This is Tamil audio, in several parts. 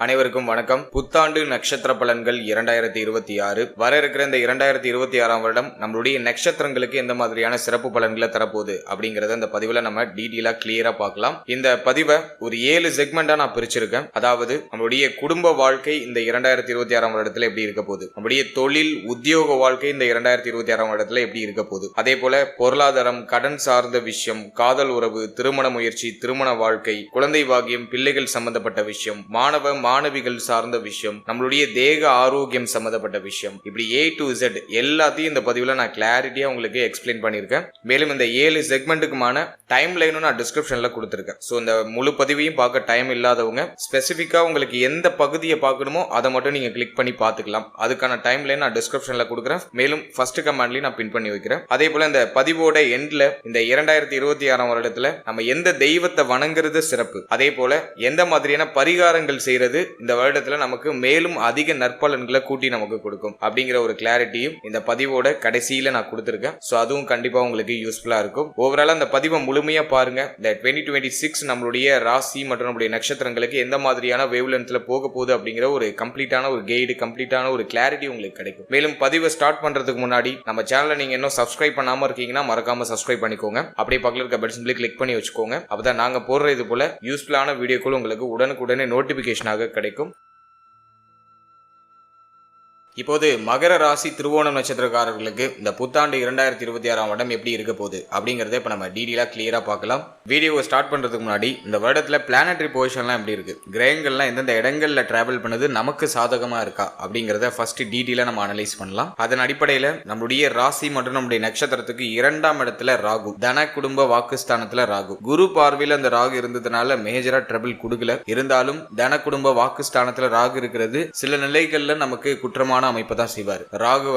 அனைவருக்கும் வணக்கம். புத்தாண்டு நட்சத்திர பலன்கள் 2026 வர இருக்கிற இந்த 2026 வருடம் நம்மளுடைய நட்சத்திரங்களுக்கு எந்த மாதிரியான சிறப்பு பலன்களை தரப்போகுது அப்படிங்கறத இந்த பதிவுல நம்ம டீட்டெயிலா கிளியரா பார்க்கலாம். இந்த பதிவை ஒரு 7 செக்மெண்டா நான் பிரிச்சிருக்கேன். அதாவது நம்மளுடைய குடும்ப வாழ்க்கை இந்த 2026 வருடத்துல எப்படி இருக்க போகுது, நம்மளுடைய தொழில் உத்தியோக வாழ்க்கை இந்த 2026 வருடத்துல எப்படி இருக்க போகுது, அதே போல பொருளாதாரம், கடன் சார்ந்த விஷயம், காதல் உறவு, திருமண முயற்சி, திருமண வாழ்க்கை, குழந்தை பாக்கியம், பிள்ளைகள் சம்பந்தப்பட்ட விஷயம், மாணவிகள் சார்ந்த விஷயம், நம்மளுடைய தேக ஆரோக்கியம் சம்பந்தப்பட்ட விஷயம், இப்படி A to Z எல்லாத்தையும் இந்த பதிவுல நான் கிளாரிட்டியா உங்களுக்கு எக்ஸ்பிளைன் பண்ணியிருக்கேன். மேலும் இந்த 7 செக்மெண்ட்டுக்குமான டைம் லைனும் நான் டிஸ்கிரிப்ஷன்ல கொடுத்திருக்கேன். ஸோ இந்த முழு பதிவையும் பார்க்க டைம் இல்லாதவங்க ஸ்பெசிஃபிக்கா உங்களுக்கு எந்த பகுதியை பார்க்கணுமோ அதை மட்டும் நீங்க கிளிக் பண்ணி பார்த்துக்கலாம். அதுக்கான டைம் லைன் நான் டிஸ்கிரிப்ஷன்ல கொடுக்குறேன். மேலும் ஃபர்ஸ்ட் கமெண்ட்லயும் நான் பின் பண்ணி வைக்கிறேன். அதே போல இந்த பதிவோட எண்ட்ல இந்த 2026 வருடத்துல நம்ம எந்த தெய்வத்தை வணங்குறது சிறப்பு, அதே போல எந்த மாதிரியான பரிகாரங்கள் செய்யறது இந்த வருடத்துல நமக்கு மேலும் அதிக நற்பலன்களை கூட்டி நமக்கு கொடுக்கும் அப்படிங்கிற ஒரு கிளாரிட்டியும் இந்த பதிவோட கடைசியில நான் கொடுத்திருக்கேன். சோ அதுவும் கண்டிப்பா உங்களுக்கு யூஸ்ஃபுல்லா இருக்கும். ஓவரால் அந்த பதிவை முழுமையா பாருங்க. இந்த 2026 நம்மளுடைய ராசி மற்றும் நம்மளுடைய நட்சத்திரங்களுக்கு எந்த மாதிரியான வேவ் லென்த்ல போக போகுது அப்படிங்கிற ஒரு கம்ப்ளீட்டான ஒரு கைடு, கம்ப்ளீட்டான ஒரு கிளாரிட்டி உங்களுக்கு கிடைக்கும். மேலும் பதிவை ஸ்டார்ட் பண்றதுக்கு முன்னாடி நம்ம சேனலை நீங்க இன்னும் சப்ஸ்கிரைப் பண்ணாம இருக்கீங்கன்னா மறக்காம சப்ஸ்கிரைப் பண்ணிக்கோங்க. அப்படியே பக்கத்துல இருக்க பெல் சிம்பிளை கிளிக் பண்ணி வச்சுக்கோங்க. அப்பதான் நாங்க போடுற இது போல யூஸ்ஃபுல்லான வீடியோக்கள் உங்களுக்கு உடனுக்குடனே நோட்டிபிகேஷனாக கிடைக்கும். இப்போது மகர ராசி திருவோணம் நட்சத்திரக்காரர்களுக்கு இந்த புத்தாண்டு 2026 வருடம் எப்படி இருக்க போகுது அப்படிங்கறத இப்ப நம்ம டீடைலா கிளியரா பார்க்கலாம். வீடியோவை ஸ்டார்ட் பண்றதுக்கு முன்னாடி இந்த வருடத்துல பிளானட்டரி பொசிஷன்லாம் எப்படி இருக்கு, கிரகங்கள்லாம் எந்தெந்த இடங்கள்ல டிராவல் பண்ணுது நமக்கு சாதகமா இருக்கா அப்படிங்கறத ஃபர்ஸ்ட் டீடைலா நம்ம அனலைஸ் பண்ணலாம். அதன் அடிப்படையில நம்மளுடைய ராசி மற்றும் நம்முடைய நட்சத்திரத்துக்கு 2ஆம் இடத்துல ராகு, தன குடும்ப வாக்குஸ்தானத்துல ராகு, குரு பார்வையில அந்த ராகு இருந்ததுனால மேஜரா ட்ரபிள் கொடுக்கல. இருந்தாலும் தன குடும்ப வாக்குஸ்தானத்துல ராகு இருக்கிறது சில நிலைகள்ல நமக்கு குற்றமான அமைப்பு தான் செய்வார். ராகு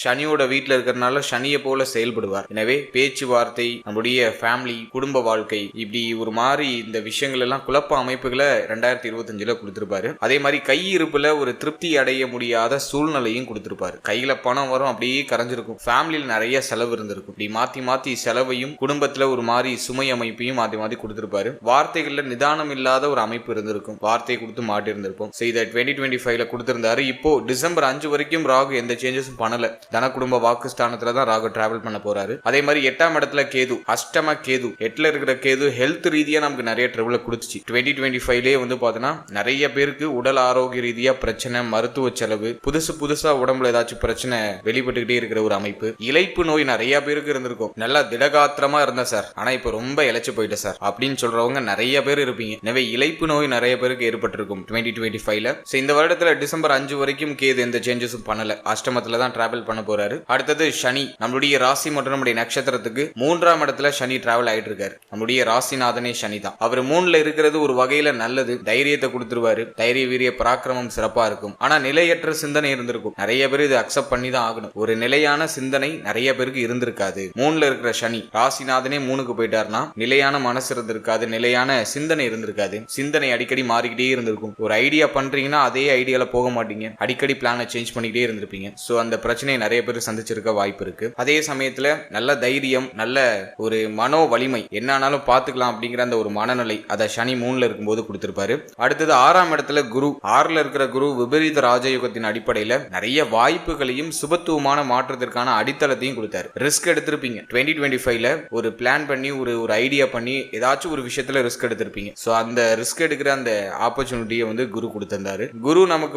சனியோட வீட்டுல இருக்கிறதுனால சனியை போல செயல்படுவார். எனவே பேச்சுவார்த்தை, நம்முடைய ஃபேமிலி, குடும்ப வாழ்க்கை, இப்படி ஒரு மாதிரி இந்த விஷயங்கள் எல்லாம் குழப்ப அமைப்புகளை 2025 கொடுத்திருப்பாரு. அதே மாதிரி கையிருப்புல ஒரு திருப்தி அடைய முடியாத சூழ்நிலையும் கொடுத்திருப்பாரு. கையில பணம் வரும், அப்படியே கரைஞ்சிருக்கும். ஃபேமிலியில் நிறைய செலவு இருந்திருக்கும். இப்படி மாத்தி மாத்தி செலவையும் குடும்பத்துல ஒரு மாதிரி சுமை அமைப்பையும் மாத்தி மாத்தி கொடுத்திருப்பாரு. வார்த்தைகள்ல நிதானம் இல்லாத ஒரு அமைப்பு இருந்திருக்கும். வார்த்தை கொடுத்து மாட்டி இருந்திருப்போம். இதை 2025 கொடுத்திருந்தாரு. இப்போ டிசம்பர் 5 வரைக்கும் ராகு எந்த சேஞ்சஸும் பண்ணல. தன குடும்ப வாக்குஸ்தானத்துல தான் ராகு டிராவல் பண்ண போறாரு. அதே மாதிரி 8ஆம் இடத்துல கேது, அஷ்டம கேது, 8ல இருக்கிற கேது ஹெல்த் ரீதியா நமக்கு நிறைய ட்ரபிள் கொடுத்துச்சு. 2025 பாத்தீங்கன்னா நிறைய பேருக்கு உடல் ஆரோக்கிய ரீதியா பிரச்சனை, மருத்துவ செலவு, புதுசா உடம்புல ஏதாச்சும் பிரச்சனை வெளிப்பட்டுக்கிட்டே இருக்கிற ஒரு அமைப்பு. இளைப்பு நோய் நிறைய பேருக்கு இருந்திருக்கும். நல்லா திடகாத்திரமா இருந்த சார், ஆனா இப்ப ரொம்ப இழைச்சு போயிட்ட சார் அப்படின்னு சொல்றவங்க நிறைய பேர் இருப்பீங்க. எனவே இளைப்பு நோய் நிறைய பேருக்கு ஏற்பட்டிருக்கும் 2025. இந்த வருடத்துல டிசம்பர் 5 வரைக்கும் கேது எந்த சேஞ்சஸும் பண்ணல. அஷ்டமத்துல தான் டிராவல் பண்ண போறாரு. அடுத்தது சனி, நம்மளுடைய ராசி மற்றும் நம்முடைய நட்சத்திரத்துக்கு 3ஆம் இடத்துல சனி டிராவல் ஆயிட்டு இருக்காரு. நம்மளுடைய ராசிநாதனே சனி தான். அவர் 3ல இருக்கிறது ஒரு வகையில நல்லது. தைரியத்தை கொடுத்துருவாரு. தைரிய வீரிய பராக்கிரமம் சிறப்பா இருக்கும். ஆனா நிலையற்ற சிந்தனை இருந்திருக்கும். நிறைய பேர் இது அக்செப்ட் பண்ணி தான் ஆகணும். ஒரு நிலையான சிந்தனை நிறைய பேருக்கு இருந்திருக்காது. 3ல இருக்கிற சனி, ராசிநாதனே 3க்கு போயிட்டாருன்னா நிலையான மனசு இருந்திருக்காது, நிலையான சிந்தனை இருந்திருக்காது. சிந்தனை அடிக்கடி மாறிக்கிட்டே இருந்திருக்கும். ஒரு ஐடியா பண்றீங்கன்னா அதே ஐடியால போக மாட்டீங்க. அடிக்கடி பிளானை சேஞ்ச் பண்ணிக்கிட்டே இருந்திருப்பீங்க. சோ அந்த பிரச்சனையை நிறைய பேர் சந்திச்சிருக்க வாய்ப்பு இருக்கு. அதே சமயத்துல நல்ல தைரியம், நல்ல ஒரு மனோ வலிமை, என்னானாலும் பாத்துக்கலாம் அப்படிங்கிற அந்த ஒரு மனநிலை அதை சனி 3ல இருக்கும்போது கொடுத்திருப்பாரு. அடுத்தது 6ஆம் இடத்துல குரு, 6ல இருக்கிற குரு விபரீத ராஜயோகத்தின் அடிப்படையில நிறைய வாய்ப்புகளையும் சுபத்துவமான மாற்றத்திற்கான அடித்தளத்தையும் கொடுத்தாரு. ரிஸ்க் எடுத்திருப்பீங்க 2025 ஒரு பிளான் பண்ணி ஒரு ஐடியா பண்ணி ஏதாச்சும் ஒரு விஷயத்துல ரிஸ்க் எடுத்திருப்பீங்க. சோ அந்த ரிஸ்க் எடுக்கிற அந்த ஆப்பர்ச்சுனிட்டியை குரு கொடுத்திருந்தாரு. குரு நமக்கு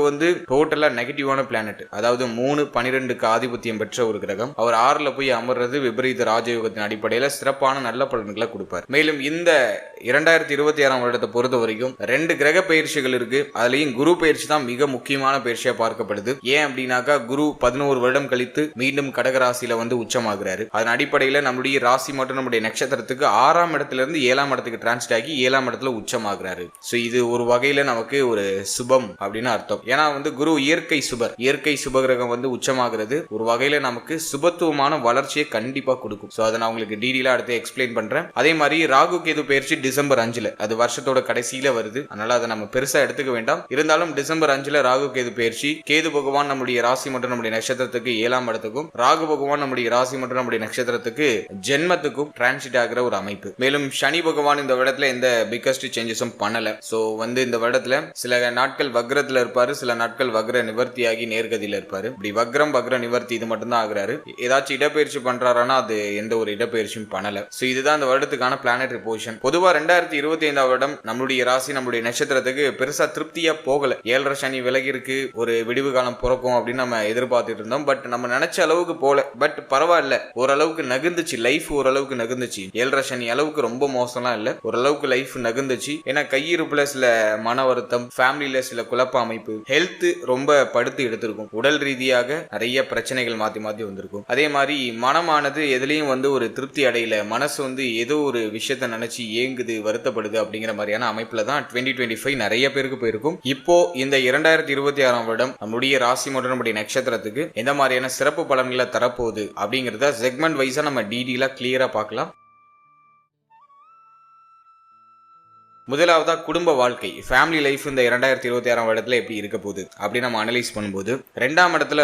டோட்டலா நெகட்டிவான பிளானட், அதாவது 3, 12க்கு ஆதிபத்தியம் பெற்ற ஒரு கிரகம். அவர் 6ல போய் அமர்றது விபரீத ராஜயோகத்தின் அடிப்படையில சிறப்பான நல்ல பலன்களை கொடுப்பார். மேலும் இந்த 2026 வருடத்தை பொறுத்த வரைக்கும் 2 கிரக பயிற்சிகள் இருக்கு. அதுலயும் குரு பயிற்சி தான் மிக முக்கியமான பயிற்சியா பார்க்கப்படுது. ஏன் அப்படின்னாக்கா குரு 11 வருடம் கழித்து மீண்டும் கடகராசியில உச்சமாகிறாரு. அதன் அடிப்படையில நம்முடைய ராசி மற்றும் நம்முடைய நட்சத்திரத்துக்கு 6ஆம் இடத்துல இருந்து 7ஆம் இடத்துக்கு டிரான்ஸ்ட் ஆகி 7ஆம் இடத்துல உச்சமாகிறாரு. சோ இது ஒரு வகையில நமக்கு ஒரு சுபம் அப்படின்னு அர்த்தம். ஏன்னா குரு இயற்கை சுபர். இயற்கை சுபகிரகம் வந்து உச்சமாகிறது ஒரு வகையில நமக்கு சுபத்துவமான வளர்ச்சியை கண்டிப்பா கொடுக்கும். சோ அதை நான் உங்களுக்கு டீடெயிலா அடுத்து எக்ஸ்பிளைன் பண்றேன். அதே மாதிரி ராகு கேது பயிற்சி டிசம்பர் 5 அது வருஷத்தோட கடைசியில வருது. அதனால அதை நம்ம பெருசா எடுத்துக்க வேண்டாம். இருந்தாலும் டிசம்பர் 5 ராகு கேது பயிற்சி. கேது பகவான் நம்முடைய ராசி மற்றும் நம்முடைய நட்சத்திரத்துக்கு 7ஆம் இடத்துக்கும், ராகு பகவான் நம்முடைய ராசி மற்றும் நம்முடைய நட்சத்திரத்துக்கு ஜென்மத்துக்கும் டிரான்சிட் ஆகிற ஒரு அமைப்பு. மேலும் சனி பகவான் இந்த வருடத்துல எந்த பிக்கஸ்ட் சேஞ்சஸும் பண்ணல. சோ வந்து இந்த வருடத்துல சில நாட்கள் வக்ரத்துல இருப்பாரு, சில நாட்கள் வக்ர நிவர்த்தியாகி நேர்கதியில இருப்பாரு. இப்படி வக்ரம் வக்ர நிவர்த்தி இது மட்டும் தான் ஆகுறாரு. ஏதாச்சும் இடப்பெயர்ச்சி பண்றாருன்னா அது எந்த ஒரு இடப்பெயர்ச்சியும் பண்ணல. சோ இதுதான் இந்த வருடத்துக்கான பிளானட்டரி பொசிஷன். பொதுவா 2025 வருடம் நம்மளுடைய ராசி நம்மளுடைய நட்சத்திரத்துக்கு பெருசா திருப்தியா போகல. 7.5 சனி விலகி இருக்கு, ஒரு விடிவு காலம் பிறக்கும் அப்படின்னு நம்ம எதிர்பார்த்துட்டு இருந்தோம். பட் நம்ம நினைச்ச அளவுக்கு போல. பட் பரவாயில்ல, ஓரளவுக்கு நகர்ந்துச்சு லைஃப், ஓரளவுக்கு நகர்ந்துச்சு. 7.5 சனி அளவுக்கு ரொம்ப மோசம்லாம் இல்ல, ஓரளவுக்கு லைஃப் நகர்ந்துச்சு. ஏன்னா கையிருப்புல சில மன வருத்தம், ஃபேமிலியில சில குழப்ப அமைப்பு, ஹெல்த் ரொம்ப படுத்து எடுத்திருக்கும். உடல் ரீதியாக நிறைய பிரச்சனைகள் மாத்தி மாத்தி வந்திருக்கும். அதே மாதிரி மனமானது எதுலயும் வந்து ஒரு திருப்தி அடையல, மனசு வந்து ஏதோ ஒரு விஷயத்த நினைச்சு ஏங்குது, வருத்தப்படுது அப்படிங்கிற மாதிரியான அமைப்புல தான் 2025 நிறைய பேருக்கு போயிருக்கும். இப்போ இந்த 2026 வருடம் நம்முடைய ராசி மற்றும் நம்முடைய நட்சத்திரத்துக்கு எந்த மாதிரியான சிறப்பு பலன்களை தரப்போகுது அப்படிங்கறத செக்மெண்ட் வைஸா நம்ம டீடெயிலா கிளியரா பார்க்கலாம். முதலாவதா குடும்ப வாழ்க்கை, ஃபேமிலி லைஃப் இந்த 2026 வருடத்துல எப்படி இருக்க போகுது அப்படின்னு நம்ம அனலைஸ் பண்ணும்போது, 2ஆம் இடத்துல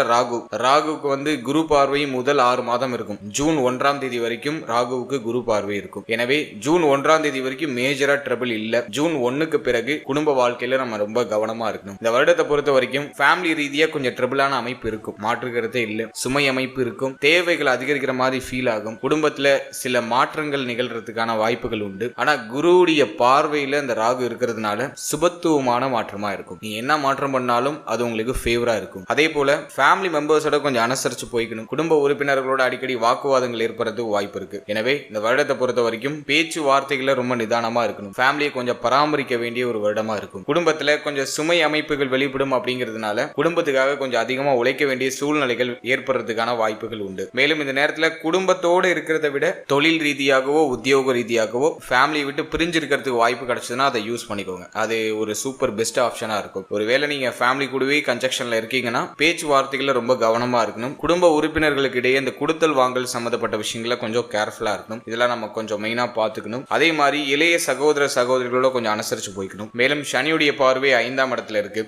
ராகுவுக்கு வந்து குரு பார்வை முதல் 6 மாதம் இருக்கும். ஜூன் 1ஆம் தேதி வரைக்கும் ராகுவுக்கு குரு பார்வை இருக்கும். எனவே ஜூன் 1ஆம் தேதி வரைக்கும் மேஜரா ட்ரபிள் இல்ல. ஜூன் 1க்கு பிறகு குடும்ப வாழ்க்கையில நம்ம ரொம்ப கவனமா இருக்கணும். இந்த வருடத்தை பொறுத்த வரைக்கும் ஃபேமிலி ரீதியா கொஞ்சம் ட்ரபிளான அமைப்பு இருக்கும், மாற்றுக்கிறதே இல்ல. சுமை அமைப்பு இருக்கும், தேவைகள் அதிகரிக்கிற மாதிரி ஃபீல் ஆகும். குடும்பத்துல சில மாற்றங்கள் நிகழ்றதுக்கான வாய்ப்புகள் உண்டு. ஆனா குருவுடைய பார்வையில இந்த ராகு இருக்கிறதுனால சுபத்துவமான மாற்றமா இருக்கும். நீ என்ன மாற்றம் பண்ணாலும் அது உங்களுக்கு ஃபேவரா இருக்கும். அதே போல ஃபேமிலி மெம்பர்ஸோட கொஞ்சம் அனுசரிச்சு போய்க்கணும். குடும்ப உறுப்பினர்களோட அடிக்கடி வாக்குவாதங்கள் ஏற்படுறதுக்கு வாய்ப்பு இருக்கு. எனவே இந்த வருடத்தை பொறுத்த வரைக்கும் பேச்சு வார்த்தைகளை ரொம்ப நிதானமா இருக்கணும். ஃபேமிலியை கொஞ்சம் பராமரிக்க வேண்டிய ஒரு வருடமா இருக்கும். குடும்பத்துல கொஞ்சம் சுமை அமைப்புகள் வெளிப்படும் அப்படிங்கிறதுனால குடும்பத்துக்காக கொஞ்சம் அதிகமா உழைக்க வேண்டிய சூழ்நிலைகள் ஏற்படுறதுக்கான வாய்ப்புகள் உண்டு. மேலும் இந்த நேரத்துல குடும்பத்தோடு இருக்கிறத விட தொழில் ரீதியாகவோ உத்தியோக ரீதியாகவோ ஃபேமிலியை விட்டு பிரிஞ்சு இருக்கிறதுக்கு வாய்ப்பு கிடைச்சதுன்னா அதை யூஸ் பண்ணிக்கோங்க. அது ஒரு சூப்பர் பெஸ்ட் ஆப்ஷனா இருக்கும். ஒருவேளை நீங்க ஃபேமிலி கூடவே கன்ஜெக்ஷன்ல இருக்கீங்கன்னா பேச்சுவார்த்தைகளை ரொம்ப கவனமா இருக்கணும். குடும்ப உறுப்பினர்களுக்கு இடையே இந்த கொடுத்தல் வாங்கல் சம்பந்தப்பட்ட விஷயங்களை கொஞ்சம் கேர்ஃபுல்லா இருக்கணும். இதெல்லாம் நம்ம கொஞ்சம் மெயினா பாத்துக்கணும். அதே மாதிரி இளைய சகோதர சகோதரிகளோட கொஞ்சம் அனுசரிச்சு போய்க்கணும். மேலும் சனியுடைய பார்வை 5ஆம் இடத்துல இருக்கு.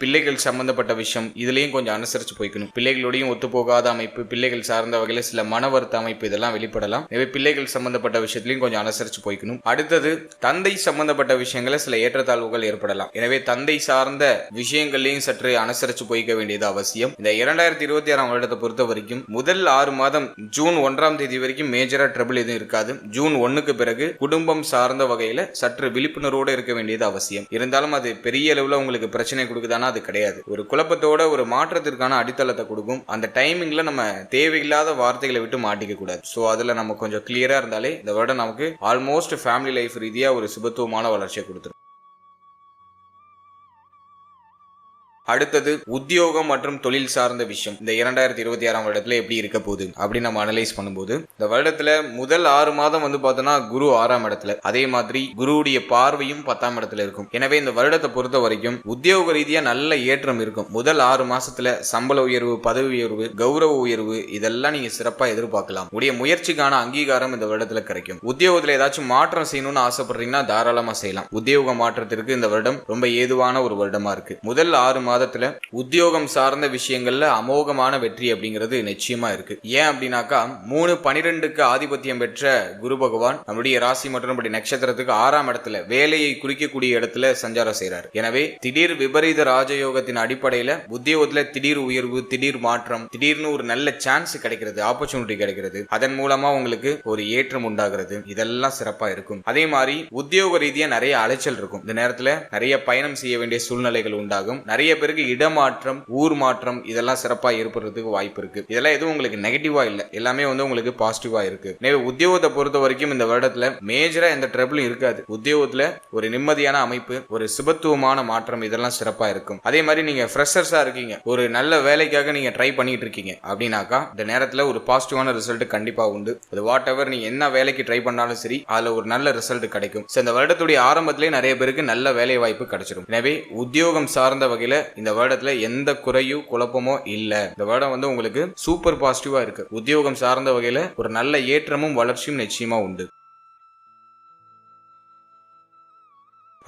பிள்ளைகள் சம்பந்தப்பட்ட விஷயம் இதுலயும் கொஞ்சம் அனுசரிச்சு போய்க்கணும். பிள்ளைகளோடையும் ஒத்து போகாத அமைப்பு, பிள்ளைகள் சார்ந்த வகையில சில மனவருத்த அமைப்பு இதெல்லாம் வெளிப்படலாம். எனவே பிள்ளைகள் சம்பந்தப்பட்ட விஷயத்திலையும் கொஞ்சம் அனுசரிச்சு போய்க்கணும். அடுத்தது தந்தை சம்பந்தப்பட்ட விஷயங்கள சில ஏற்றத்தாழ்வுகள் ஏற்படலாம். எனவே தந்தை சார்ந்த விஷயங்களையும் சற்று அனுசரிச்சு போய்க்க வேண்டியது அவசியம். இந்த 2026 வருடத்தை பொறுத்த வரைக்கும் முதல் 6 மாதம் ஜூன் 1ஆம் தேதி வரைக்கும் மேஜரா ட்ரபிள் எதுவும் இருக்காது. ஜூன் 1க்கு பிறகு குடும்பம் சார்ந்த வகையில சற்று விழிப்புணர்வோடு இருக்க வேண்டியது அவசியம். இருந்தாலும் அது பெரிய அளவுல உங்களுக்கு பிரச்சனை கொடுக்குதானா? அது கிடையாது. ஒரு குழப்பத்தோட ஒரு மாற்றத்திற்கான அடித்தளத்தை கொடுக்கும். அந்த டைமிங்ல நம்ம தேவையில்லாத வார்த்தைகளை விட்டு மாட்டிக்க கூடாது. சோ அதுல நம்ம கொஞ்சம் கிளியரா இருந்தாலே இந்த வருடம் நமக்கு ஆல்மோஸ்ட் ஃபேமிலி லைஃப் ரீதியா ஒரு சுபத்துவமான வளர்ச்சியை கொடுத்துரும். அடுத்தது உத்தியோகம் மற்றும் தொழில் சார்ந்த விஷயம் இந்த 2026 வருடத்துல எப்படி இருக்க போகுது அப்படின்னு நம்ம அனலைஸ் பண்ணும்போது, இந்த வருடத்துல முதல் 6 மாதம் வந்து பார்த்தோம்னா குரு 6ஆம் இடத்துல, அதே மாதிரி குருவுடைய பார்வையும் 10ஆம் இடத்துல இருக்கும். எனவே இந்த வருடத்தை பொறுத்த வரைக்கும் உத்தியோக ரீதியா நல்ல ஏற்றம் இருக்கும். முதல் 6 மாசத்துல சம்பள உயர்வு, பதவி உயர்வு, கௌரவ உயர்வு இதெல்லாம் நீங்க சிறப்பா எதிர்பார்க்கலாம். உடைய முயற்சிக்கான அங்கீகாரம் இந்த வருடத்துல கிடைக்கும். உத்தியோகத்துல ஏதாச்சும் மாற்றம் செய்யணும்னு ஆசைப்படுறீங்கன்னா தாராளமா செய்யலாம். உத்தியோக மாற்றத்திற்கு இந்த வருடம் ரொம்ப ஏதுவான ஒரு வருடமா இருக்கு. முதல் 6 மாதத்துல உத்தியோகம் சார்ந்த விஷயங்கள்ல அமோகமான வெற்றி அப்படிங்கிறது நிச்சயமா இருக்கு. ஏன் அப்படின்னாக்கா 3-12க்கு ஆதிபத்தியம் பெற்ற குரு பகவான் நம்முடைய ராசி மற்றும் நம்முடைய நட்சத்திரத்துக்கு 6ஆம் இடத்துல வேலையை குறிக்கக்கூடிய இடத்துல சஞ்சாரம் செய்யறாரு. எனவே திடீர் விபரீத ராஜயோகத்தின் அடிப்படையில உத்தியோகத்துல திடீர் உயர்வு, திடீர் மாற்றம், திடீர்னு ஒரு நல்ல சான்ஸ் கிடைக்கிறது, ஆப்பர்ச்சுனிட்டி கிடைக்கிறது. அதன் மூலமா உங்களுக்கு ஒரு ஏற்றம் உண்டாகிறது. இதெல்லாம் சிறப்பா இருக்கும். அதே மாதிரி உத்தியோக ரீதியா நிறைய அலைச்சல் இருக்கும். இந்த நேரத்துல நிறைய பயணம் செய்ய வேண்டிய சூழ்நிலைகள் உண்டாகும். நிறைய பேருக்கு இடமாற்றம், ஊர் மாற்றம் இதெல்லாம் சிறப்பா ஏற்படுறதுக்கு வாய்ப்பு இருக்கு. இதெல்லாம் எதுவும் உங்களுக்கு நெகட்டிவா இல்ல, எல்லாமே வந்து உங்களுக்கு பாசிட்டிவா இருக்கு. எனவே உத்தியோகத்தை பொறுத்த வரைக்கும் இந்த வருடத்துல மேஜரா எந்த ட்ரபிளும் இருக்காது. உத்தியோகத்துல ஒரு நிம்மதியான அமைப்பு, ஒரு சுபத்துவமான மாற்றம் இதெல்லாம் சிறப்பா இருக்கும். அதே மாதிரி நீங்க ஃப்ரெஷர்ஸா இருக்கீங்க, ஒரு நல்ல வேலைக்காக நீங்க ட்ரை பண்ணிட்டு இருக்கீங்க அப்படின்னாக்கா இந்த நேரத்துல ஒரு பாசிட்டிவான ரிசல்ட் கண்டிப்பா உண்டு. அது வாட் எவர் நீங்க என்ன வேலைக்கு ட்ரை பண்ணாலும் சரி அதுல ஒரு நல்ல ரிசல்ட் கிடைக்கும். இந்த வருடத்துடைய ஆரம்பத்திலே நிறைய பேருக்கு நல்ல வேலை வாய்ப்பு கிடைச்சிடும். எனவே உத்தியோகம் சார்ந்த வகையில இந்த வருடத்துல எந்த குறையும் குழப்பமோ இல்ல. இந்த வருடம் வந்து உங்களுக்கு சூப்பர் பாசிட்டிவா இருக்கு. உத்தியோகம் சார்ந்த வகையில ஒரு நல்ல ஏற்றமும் வளர்ச்சியும் நிச்சயமா உண்டு.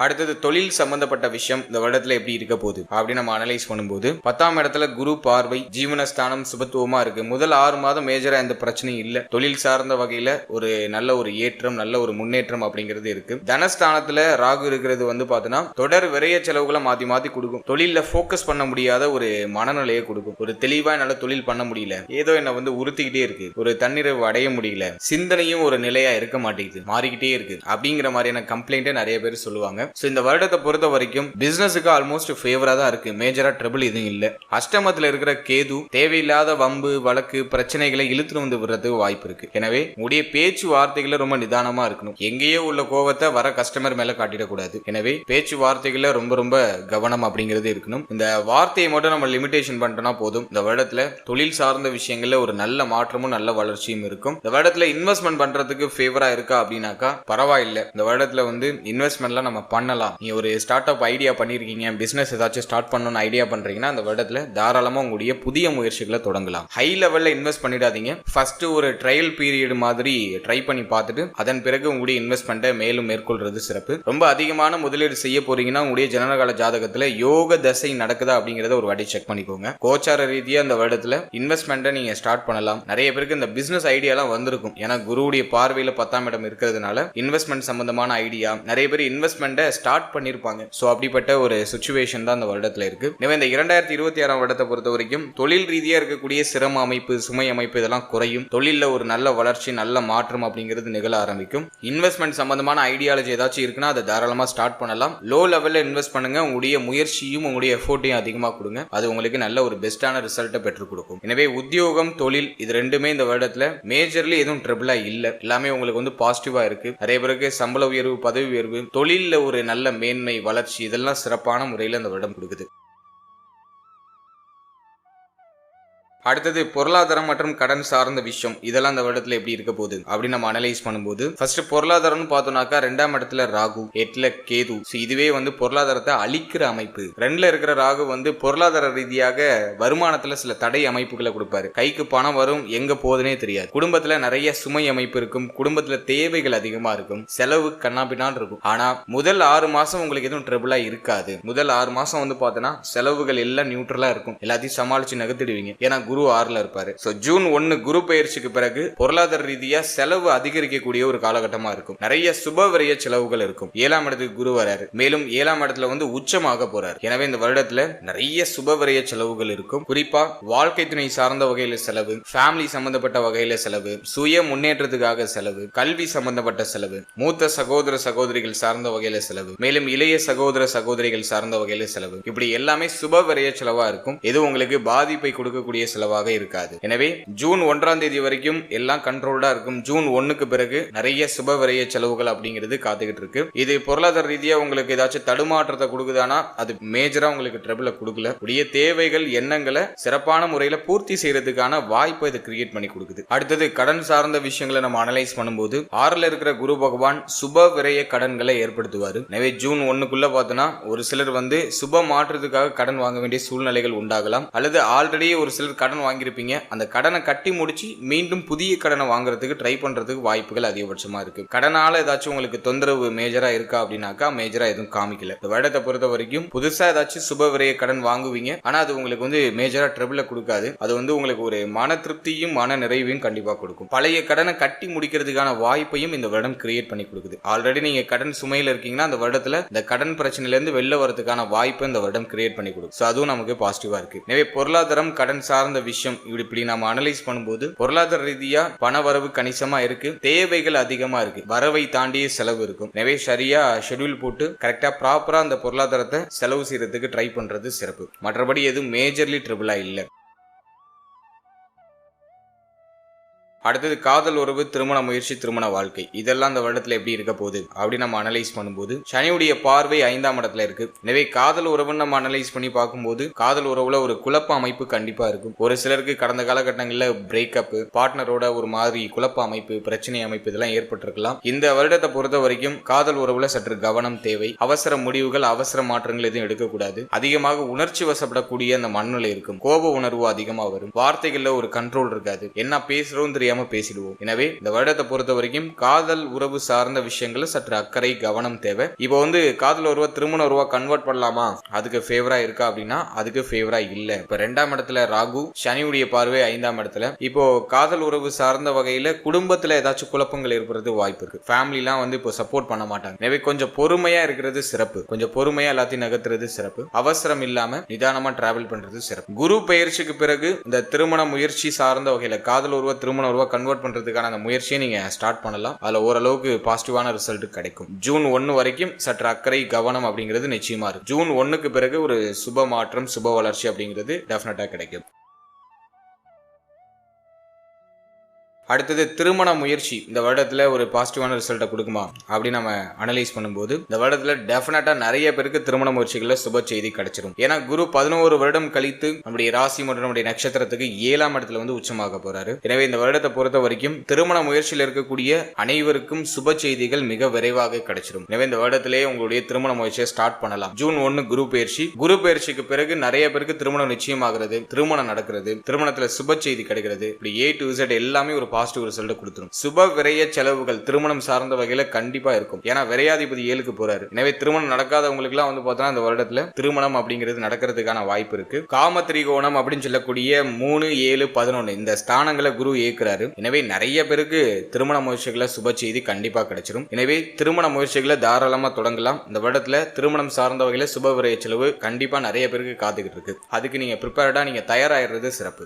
அடுத்தது தொழில் சம்பந்தப்பட்ட விஷயம் இந்த வருடத்துல எப்படி இருக்க போகுது அப்படின்னு நம்ம அனலைஸ் பண்ணும்போது 10ஆம் இடத்துல குரு பார்வை, ஜீவனஸ்தானம் சுபத்துவமா இருக்கு. முதல் 6 மாதம் மேஜரா எந்த பிரச்சனையும் இல்ல. தொழில் சார்ந்த வகையில ஒரு நல்ல ஒரு ஏற்றம், நல்ல ஒரு முன்னேற்றம் அப்படிங்கிறது இருக்கு. தனஸ்தானத்துல ராகு இருக்கிறது வந்து பாத்தீங்கன்னா தொடர் விரைய செலவுகளை மாத்தி மாத்தி கொடுக்கும். தொழில போக்கஸ் பண்ண முடியாத ஒரு மனநிலையை கொடுக்கும். ஒரு தெளிவா என்னால தொழில் பண்ண முடியல, ஏதோ என்ன வந்து உறுத்திக்கிட்டே இருக்கு, ஒரு தன்னிறைவு அடைய முடியல, சிந்தனையும் ஒரு நிலையா இருக்க மாட்டேங்குது, மாறிக்கிட்டே இருக்கு அப்படிங்கிற மாதிரியான கம்ப்ளைண்ட் நிறைய பேர் சொல்லுவாங்க. சோ இந்த வருடத்தை பொறுத்த வரைக்கும் பிசினஸுக்கு ஆல்மோஸ்ட் ஃபேவரா தான் இருக்கு. மேஜரா ட்ரபிள் எதுவும் இல்ல. அஷ்டமத்துல இருக்கிற கேது தேவையில்லாத வம்பு வழக்கு பிரச்சனைகளை இழுத்து வந்து விடுறதுக்கு வாய்ப்பு இருக்கு. எனவே உடைய பேச்சு வார்த்தைகளை ரொம்ப நிதானமா இருக்கணும். எங்கேயோ உள்ள கோவத்தை வர கஸ்டமர் மேல காட்டிடக்கூடாது. எனவே பேச்சு வார்த்தைகளை ரொம்ப ரொம்ப கவனம் அப்படிங்கிறது இருக்கணும். இந்த வார்த்தையை மட்டும் நம்ம லிமிடேஷன் பண்ணிட்டோம்னா போதும். இந்த வருடத்துல தொழில் சார்ந்த விஷயங்கள்ல ஒரு நல்ல மாற்றமும் நல்ல வளர்ச்சியும் இருக்கும். இந்த வருடத்துல இன்வெஸ்ட்மெண்ட் பண்றதுக்கு ஃபேவரா இருக்கா அப்படின்னாக்கா பரவாயில்ல. இந்த வருடத்துல வந்து இன்வெஸ்ட்மெண்ட்லாம் நம்ம பண்ணலாம். நீங்க ஒரு ஸ்டார்ட் அப் ஐடியா பண்ணிருக்கீங்க, பிசினஸ் ஏதாச்சும் ஸ்டார்ட் பண்ணணும்னு ஐடியா பண்றீங்கன்னா அந்த வருடத்துல தாராளமா உங்களுடைய புதிய முயற்சிகளை தொடங்கலாம். ஹை லெவல்ல இன்வெஸ்ட் பண்ணிடாதீங்க. ஃபர்ஸ்ட் ஒரு ட்ரையல் பீரியட் மாதிரி ட்ரை பண்ணி பார்த்துட்டு அதன் பிறகு உங்களுடைய இன்வெஸ்ட்மெண்ட்டை மேலும் மேற்கொள்றது சிறப்பு. ரொம்ப அதிகமான முதலீடு செய்ய போறீங்கன்னா உங்களுடைய ஜனனகால ஜாதகத்துல யோக தசை நடக்குதா அப்படிங்கறத ஒரு வாட்டி செக் பண்ணிக்கோங்க. கோச்சார ரீதியா இந்த வருடத்துல இன்வெஸ்ட்மெண்ட்டை நீங்க ஸ்டார்ட் பண்ணலாம். நிறைய பேருக்கு இந்த பிசினஸ் ஐடியாலாம் வந்திருக்கும். ஏன்னா குருவுடைய பார்வையில 10ஆம் இடம் இருக்கிறதுனால இன்வெஸ்ட்மெண்ட் சம்பந்தமான ஐடியா நிறைய பேர் இன்வெஸ்ட்மெண்ட் ஸ்டார்ட் பண்ணிருப்பாங்க. சோ அப்படிப்பட்ட ஒரு சிச்சுவேஷன் தான் இந்த வருடத்துல இருக்கு. எனவே இந்த 2026ஆம் வருடத்தை பொறுத்த வரைக்கும் தொழில் ரீதியா இருக்கக்கூடிய சிரம அமைப்பு, சுமை அமைப்பு இதெல்லாம் குறையும். தொழில்ல ஒரு நல்ல வளர்ச்சி, நல்ல மாற்றம் அப்படிங்கிறது நிகழ ஆரம்பிக்கும். இன்வெஸ்ட்மெண்ட் சம்பந்தமான ஐடியாலஜி ஏதாச்சும் இருக்குன்னா அதை தாராளமா ஸ்டார்ட் பண்ணலாம். லோ லெவல்ல இன்வெஸ்ட் பண்ணுங்க. உங்களுடைய முயற்சியும் உங்களுடைய எஃபோர்ட்டையும் அதிகமா கொடுங்க. அது உங்களுக்கு நல்ல ஒரு பெஸ்டான ரிசல்ட்டை பெற்றுக் கொடுக்கும். எனவே உத்தியோகம், தொழில் இது ரெண்டுமே இந்த வருடத்துல மேஜர்லி எதுவும் ட்ரபிளா இல்ல. எல்லாமே உங்களுக்கு வந்து பாசிட்டிவா இருக்கு. நிறைய பேருக்கு சம்பள உயர்வு, பதவி உயர்வு, தொழில்ல ஒரு நல்ல மேன்மை, வளர்ச்சி இதெல்லாம் சிறப்பான முறையில் இந்த வருடம் கொடுக்குது. அடுத்தது பொருளாதாரம் மற்றும் கடன் சார்ந்த விஷயம் இதெல்லாம் இந்த வருடத்துல எப்படி இருக்க போகுது அப்படின்னு நம்ம அனலைஸ் பண்ணும்போது ஃபர்ஸ்ட் பொருளாதாரம்னு பார்த்தோம்னாக்கா 2ஆம் இடத்துல ராகு, 8ல கேது. இதுவே வந்து பொருளாதாரத்தை அழிக்கிற அமைப்பு. 2ல இருக்கிற ராகு வந்து பொருளாதார ரீதியாக வருமானத்துல சில தடை அமைப்புகளை கொடுப்பாரு. கைக்கு பணம் வரும், எங்க போகுதுன்னே தெரியாது. குடும்பத்துல நிறைய சுமை அமைப்பு இருக்கும். குடும்பத்துல தேவைகள் அதிகமா இருக்கும். செலவு கண்ணாபின்னான் இருக்கும். ஆனா முதல் 6 மாசம் உங்களுக்கு எதுவும் ட்ரபிளா இருக்காது. முதல் 6 மாசம் வந்து பார்த்தோன்னா செலவுகள் எல்லாம் நியூட்ரலா இருக்கும். எல்லாத்தையும் சமாளிச்சு நகர்த்திடுவீங்க. ஏன்னா குரு 6ல இருப்பாரு. சோ ஜூன் 1 குரு பெயர்ச்சிக்கு பிறகு பொருளாதார ரீதியா செலவு அதிகரிக்கக்கூடிய ஒரு காலகட்டமா இருக்கும். நிறைய சுப விரய செலவுகள் இருக்கும். 7ஆம் இடத்துக்கு குரு வராரு. மேலும் 7ஆம் இடத்துல வந்து உச்சமாக போறாரு. எனவே இந்த வருடத்துல நிறைய சுப விரய செலவுகள் இருக்கும். குறிப்பா வாழ்க்கை துணை சார்ந்த வகையில செலவு, ஃபேமிலி சம்பந்தப்பட்ட வகையில செலவு, சுய முன்னேற்றத்துக்காக செலவு, கல்வி சம்பந்தப்பட்ட செலவு, மூத்த சகோதர சகோதரிகள் சார்ந்த வகையில செலவு, மேலும் இளைய சகோதர சகோதரிகள் சார்ந்த வகையில செலவு, இப்படி எல்லாமே சுப விரய செலவா இருக்கும். இது உங்களுக்கு பாதிப்பை கொடுக்கக்கூடிய செலவாக இருக்காது. எனவே ஜூன் 1ஆம் தேதி வரைக்கும் எல்லாம் கண்ட்ரோல்டா இருக்கும். ஜூன் 1க்கு பிறகு நிறைய சுப விரய செலவுகள் அப்படிங்கிறது காத்துக்கிட்டு இருக்கு. இது பொருளாதார ரீதியா உங்களுக்கு ஏதாச்சும் தடுமாற்றத்தை கொடுக்குதானா அது மேஜரா உங்களுக்கு ட்ரபிள கொடுக்கல. உடைய தேவைகள், எண்ணங்களை சிறப்பான முறையில பூர்த்தி செய்யறதுக்கான வாய்ப்பை இது கிரியேட் பண்ணி கொடுக்குது. அடுத்தது கடன் சார்ந்த விஷயங்களை நம்ம அனலைஸ் பண்ணும்போது 6ல இருக்கிற குரு பகவான் சுப விரய கடன்களை ஏற்படுத்துவாரு. எனவே ஜூன் 1க்குள்ள பார்த்தோன்னா ஒரு சிலர் வந்து சுப மாற்றத்துக்காக கடன் வாங்க வேண்டிய சூழ்நிலைகள் உண்டாகலாம். அல்லது ஆல்ரெடி ஒரு சிலர் கடன் வாங்கியிருப்பீங்க. அந்த கடனை கட்டி முடிச்சு மீண்டும் புதிய கடனை வாங்குறதுக்கு ட்ரை பண்றதுக்கு வாய்ப்புகள் அதிகபட்சமா இருக்கு. கடனால ஏதாச்சும் உங்களுக்கு தொந்தரவு மேஜரா இருக்கா அப்படின்னாக்கா மேஜரா எதுவும் காமிக்கல. இந்த வருடத்தை பொறுத்த வரைக்கும் புதுசா ஏதாச்சும் சுப விரய கடன் வாங்குவீங்க. ஆனா அது உங்களுக்கு வந்து மேஜரா ட்ரபிள கொடுக்காது. அது வந்து உங்களுக்கு ஒரு மன திருப்தியும் மன நிறைவையும் கண்டிப்பா கொடுக்கும். பழைய கடனை கட்டி முடிக்கிறதுக்கான வாய்ப்பையும் இந்த வருடம் கிரியேட் பண்ணி கொடுக்குது. ஆல்ரெடி நீங்க கடன் சுமையில இருக்கீங்கன்னா அந்த வருடத்துல இந்த கடன் பிரச்சனையில இருந்து வெளில வரதுக்கான வாய்ப்பை இந்த வருடம் கிரியேட் பண்ணி கொடுக்கும். சோ அதுவும் நமக்கு பாசிட்டிவா இருக்கு. எனவே பொருளாதாரம், கடன் சார்ந்த விஷயம் இப்படி நம்ம அனலைஸ் பண்ணும்போது பொருளாதார ரீதியா பண வரவு கணிசமா இருக்கு. தேவைகள் அதிகமா இருக்கு. வரவை தாண்டிய செலவு இருக்கும். எனவே சரியா ஷெட்யூல் போட்டு கரெக்டா ப்ராப்பரா அந்த பொருளாதாரத்தை செலவு செய்யறதுக்கு ட்ரை பண்றது சிறப்பு. மற்றபடி எதுவும் மேஜர்லி ட்ரிபிளா இல்ல. அடுத்தது காதல் உறவு, திருமண முயற்சி, திருமண வாழ்க்கை, இதெல்லாம் இந்த வருடத்துல எப்படி இருக்க போகுது அப்படின்னு நம்ம அனலைஸ் பண்ணும்போது சனியுடைய பார்வை 5ஆம் இடத்துல இருக்கு. எனவே காதல் உறவுன்னு நம்ம அனலைஸ் பண்ணி பார்க்கும்போது காதல் உறவுல ஒரு குழப்ப அமைப்பு கண்டிப்பா இருக்கும். ஒரு சிலருக்கு கடந்த காலகட்டங்களில் பிரேக்கப், பார்ட்னரோட ஒரு மாதிரி குழப்ப அமைப்பு, பிரச்சனை அமைப்பு இதெல்லாம் ஏற்பட்டிருக்கலாம். இந்த வருடத்தை பொறுத்த வரைக்கும் காதல் உறவுல சற்று கவனம் தேவை. அவசர முடிவுகள், அவசர மாற்றங்கள் எதுவும் எடுக்கக்கூடாது. அதிகமாக உணர்ச்சி வசப்படக்கூடிய அந்த மனநிலை இருக்கும். கோப உணர்வு அதிகமா வரும். வார்த்தைகள்ல ஒரு கண்ட்ரோல் இருக்காது. என்ன பேசுறோம் தெரியாம பேசிடுவோம். எனவே இந்த வருடத்தை பொறுத்த வரைக்கும் காதல் உறவு சார்ந்த விஷயங்கள்ல சற்று அக்கறை, கவனம் தேவை. இப்போ காதல் உறவை திருமண உறவா கன்வெர்ட் பண்ணலாமா, அதுக்கு ஃபேவரா இருக்கா அப்படின்னா அதுக்கு ஃபேவரா இல்ல. இப்ப 2ஆம் இடத்துல ராகு, சனியுடைய பார்வை 5ஆம் இடத்துல. இப்போ காதல் உறவு சார்ந்த வகையில குடும்பத்துல ஏதாச்சும் குழப்பங்கள் ஏற்படுறது வாய்ப்பு இருக்கு. ஃபேமிலிலாம் இப்போ சப்போர்ட் பண்ண மாட்டாங்க. எனவே கொஞ்சம் பொறுமையா இருக்கிறது சிறப்பு. கொஞ்சம் பொறுமையா எல்லாத்தையும் நகர்த்துறது சிறப்பு. அவசரம் இல்லாம நிதானமா டிராவல் பண்றது சிறப்பு. குரு பெயர்ச்சிக்கு பிறகு இந்த திருமண முயற்சி சார்ந்த வகையில காதல் உறவை திருமண உறவா கன்வெர்ட் பண்றதுக்கான அந்த முயற்சியை நீங்க ஸ்டார்ட் பண்ணலாம். அதுல ஓரளவுக்கு பாசிட்டிவான ரிசல்ட் கிடைக்கும். ஜூன் 1 வரைக்கும் சற்று அக்கறை, கவனம் அப்படிங்கிறது நிச்சயமா இருக்கு. ஜூன் 1க்கு பிறகு ஒரு சுப மாற்றம், சுப வளர்ச்சி அப்படிங்கிறது டெஃபினட்டா கிடைக்கும். அடுத்தது திருமண முயற்சி இந்த வருடத்துல ஒரு பாசிட்டிவான ரிசல்ட்டை கொடுக்குமா அப்படின்னு நம்ம அனலைஸ் பண்ணும்போது இந்த வருடத்துல டெஃபினட்டா நிறைய பேருக்கு திருமண முயற்சிகள்ல சுப செய்தி கிடைச்சிடும். ஏன்னா குரு 11 வருடம் கழித்து நம்முடைய ராசி மற்றும் நம்முடைய நட்சத்திரத்துக்கு 7ஆம் இடத்துல உச்சமாக போறாரு. எனவே இந்த வருடத்தை பொறுத்த வரைக்கும் திருமண முயற்சியில் இருக்கக்கூடிய அனைவருக்கும் சுப செய்திகள் மிக விரைவாக கிடைச்சிடும். எனவே இந்த வருடத்திலேயே உங்களுடைய திருமண முயற்சியை ஸ்டார்ட் பண்ணலாம். ஜூன் 1 குரு பயிற்சி. குரு பயிற்சிக்கு பிறகு நிறைய பேருக்கு திருமணம் நிச்சயமாகிறது, திருமணம் நடக்கிறது, திருமணத்துல சுப செய்தி கிடைக்கிறது. இப்படி A to Z எல்லாமே ஒரு பாசிட்டிவ் ரிசல்ட் கொடுத்துரும். சுப விரய செலவுகள் திருமணம் சார்ந்த வகையில கண்டிப்பா இருக்கும். ஏன்னா விரையாதிபதி 7க்கு போறாரு. எனவே திருமணம் நடக்காதவங்களுக்கு எல்லாம் பார்த்தோம்னா இந்த வருடத்துல திருமணம் அப்படிங்கிறது நடக்கிறதுக்கான வாய்ப்பு இருக்கு. காம திரிகோணம் அப்படின்னு சொல்லக்கூடிய 3, 7, 11 இந்த ஸ்தானங்களை குரு ஏற்கிறாரு. எனவே நிறைய பேருக்கு திருமண முயற்சிகளை சுப செய்தி கண்டிப்பா கிடைச்சிடும். எனவே திருமண முயற்சிகளை தாராளமா தொடங்கலாம். இந்த வருடத்துல திருமணம் சார்ந்த வகையில சுப விரய செலவு கண்டிப்பா நிறைய பேருக்கு காத்துக்கிட்டு இருக்கு. அதுக்கு நீங்க ப்ரிப்பேர்டா நீங்க தயாராகிறது சிறப்பு.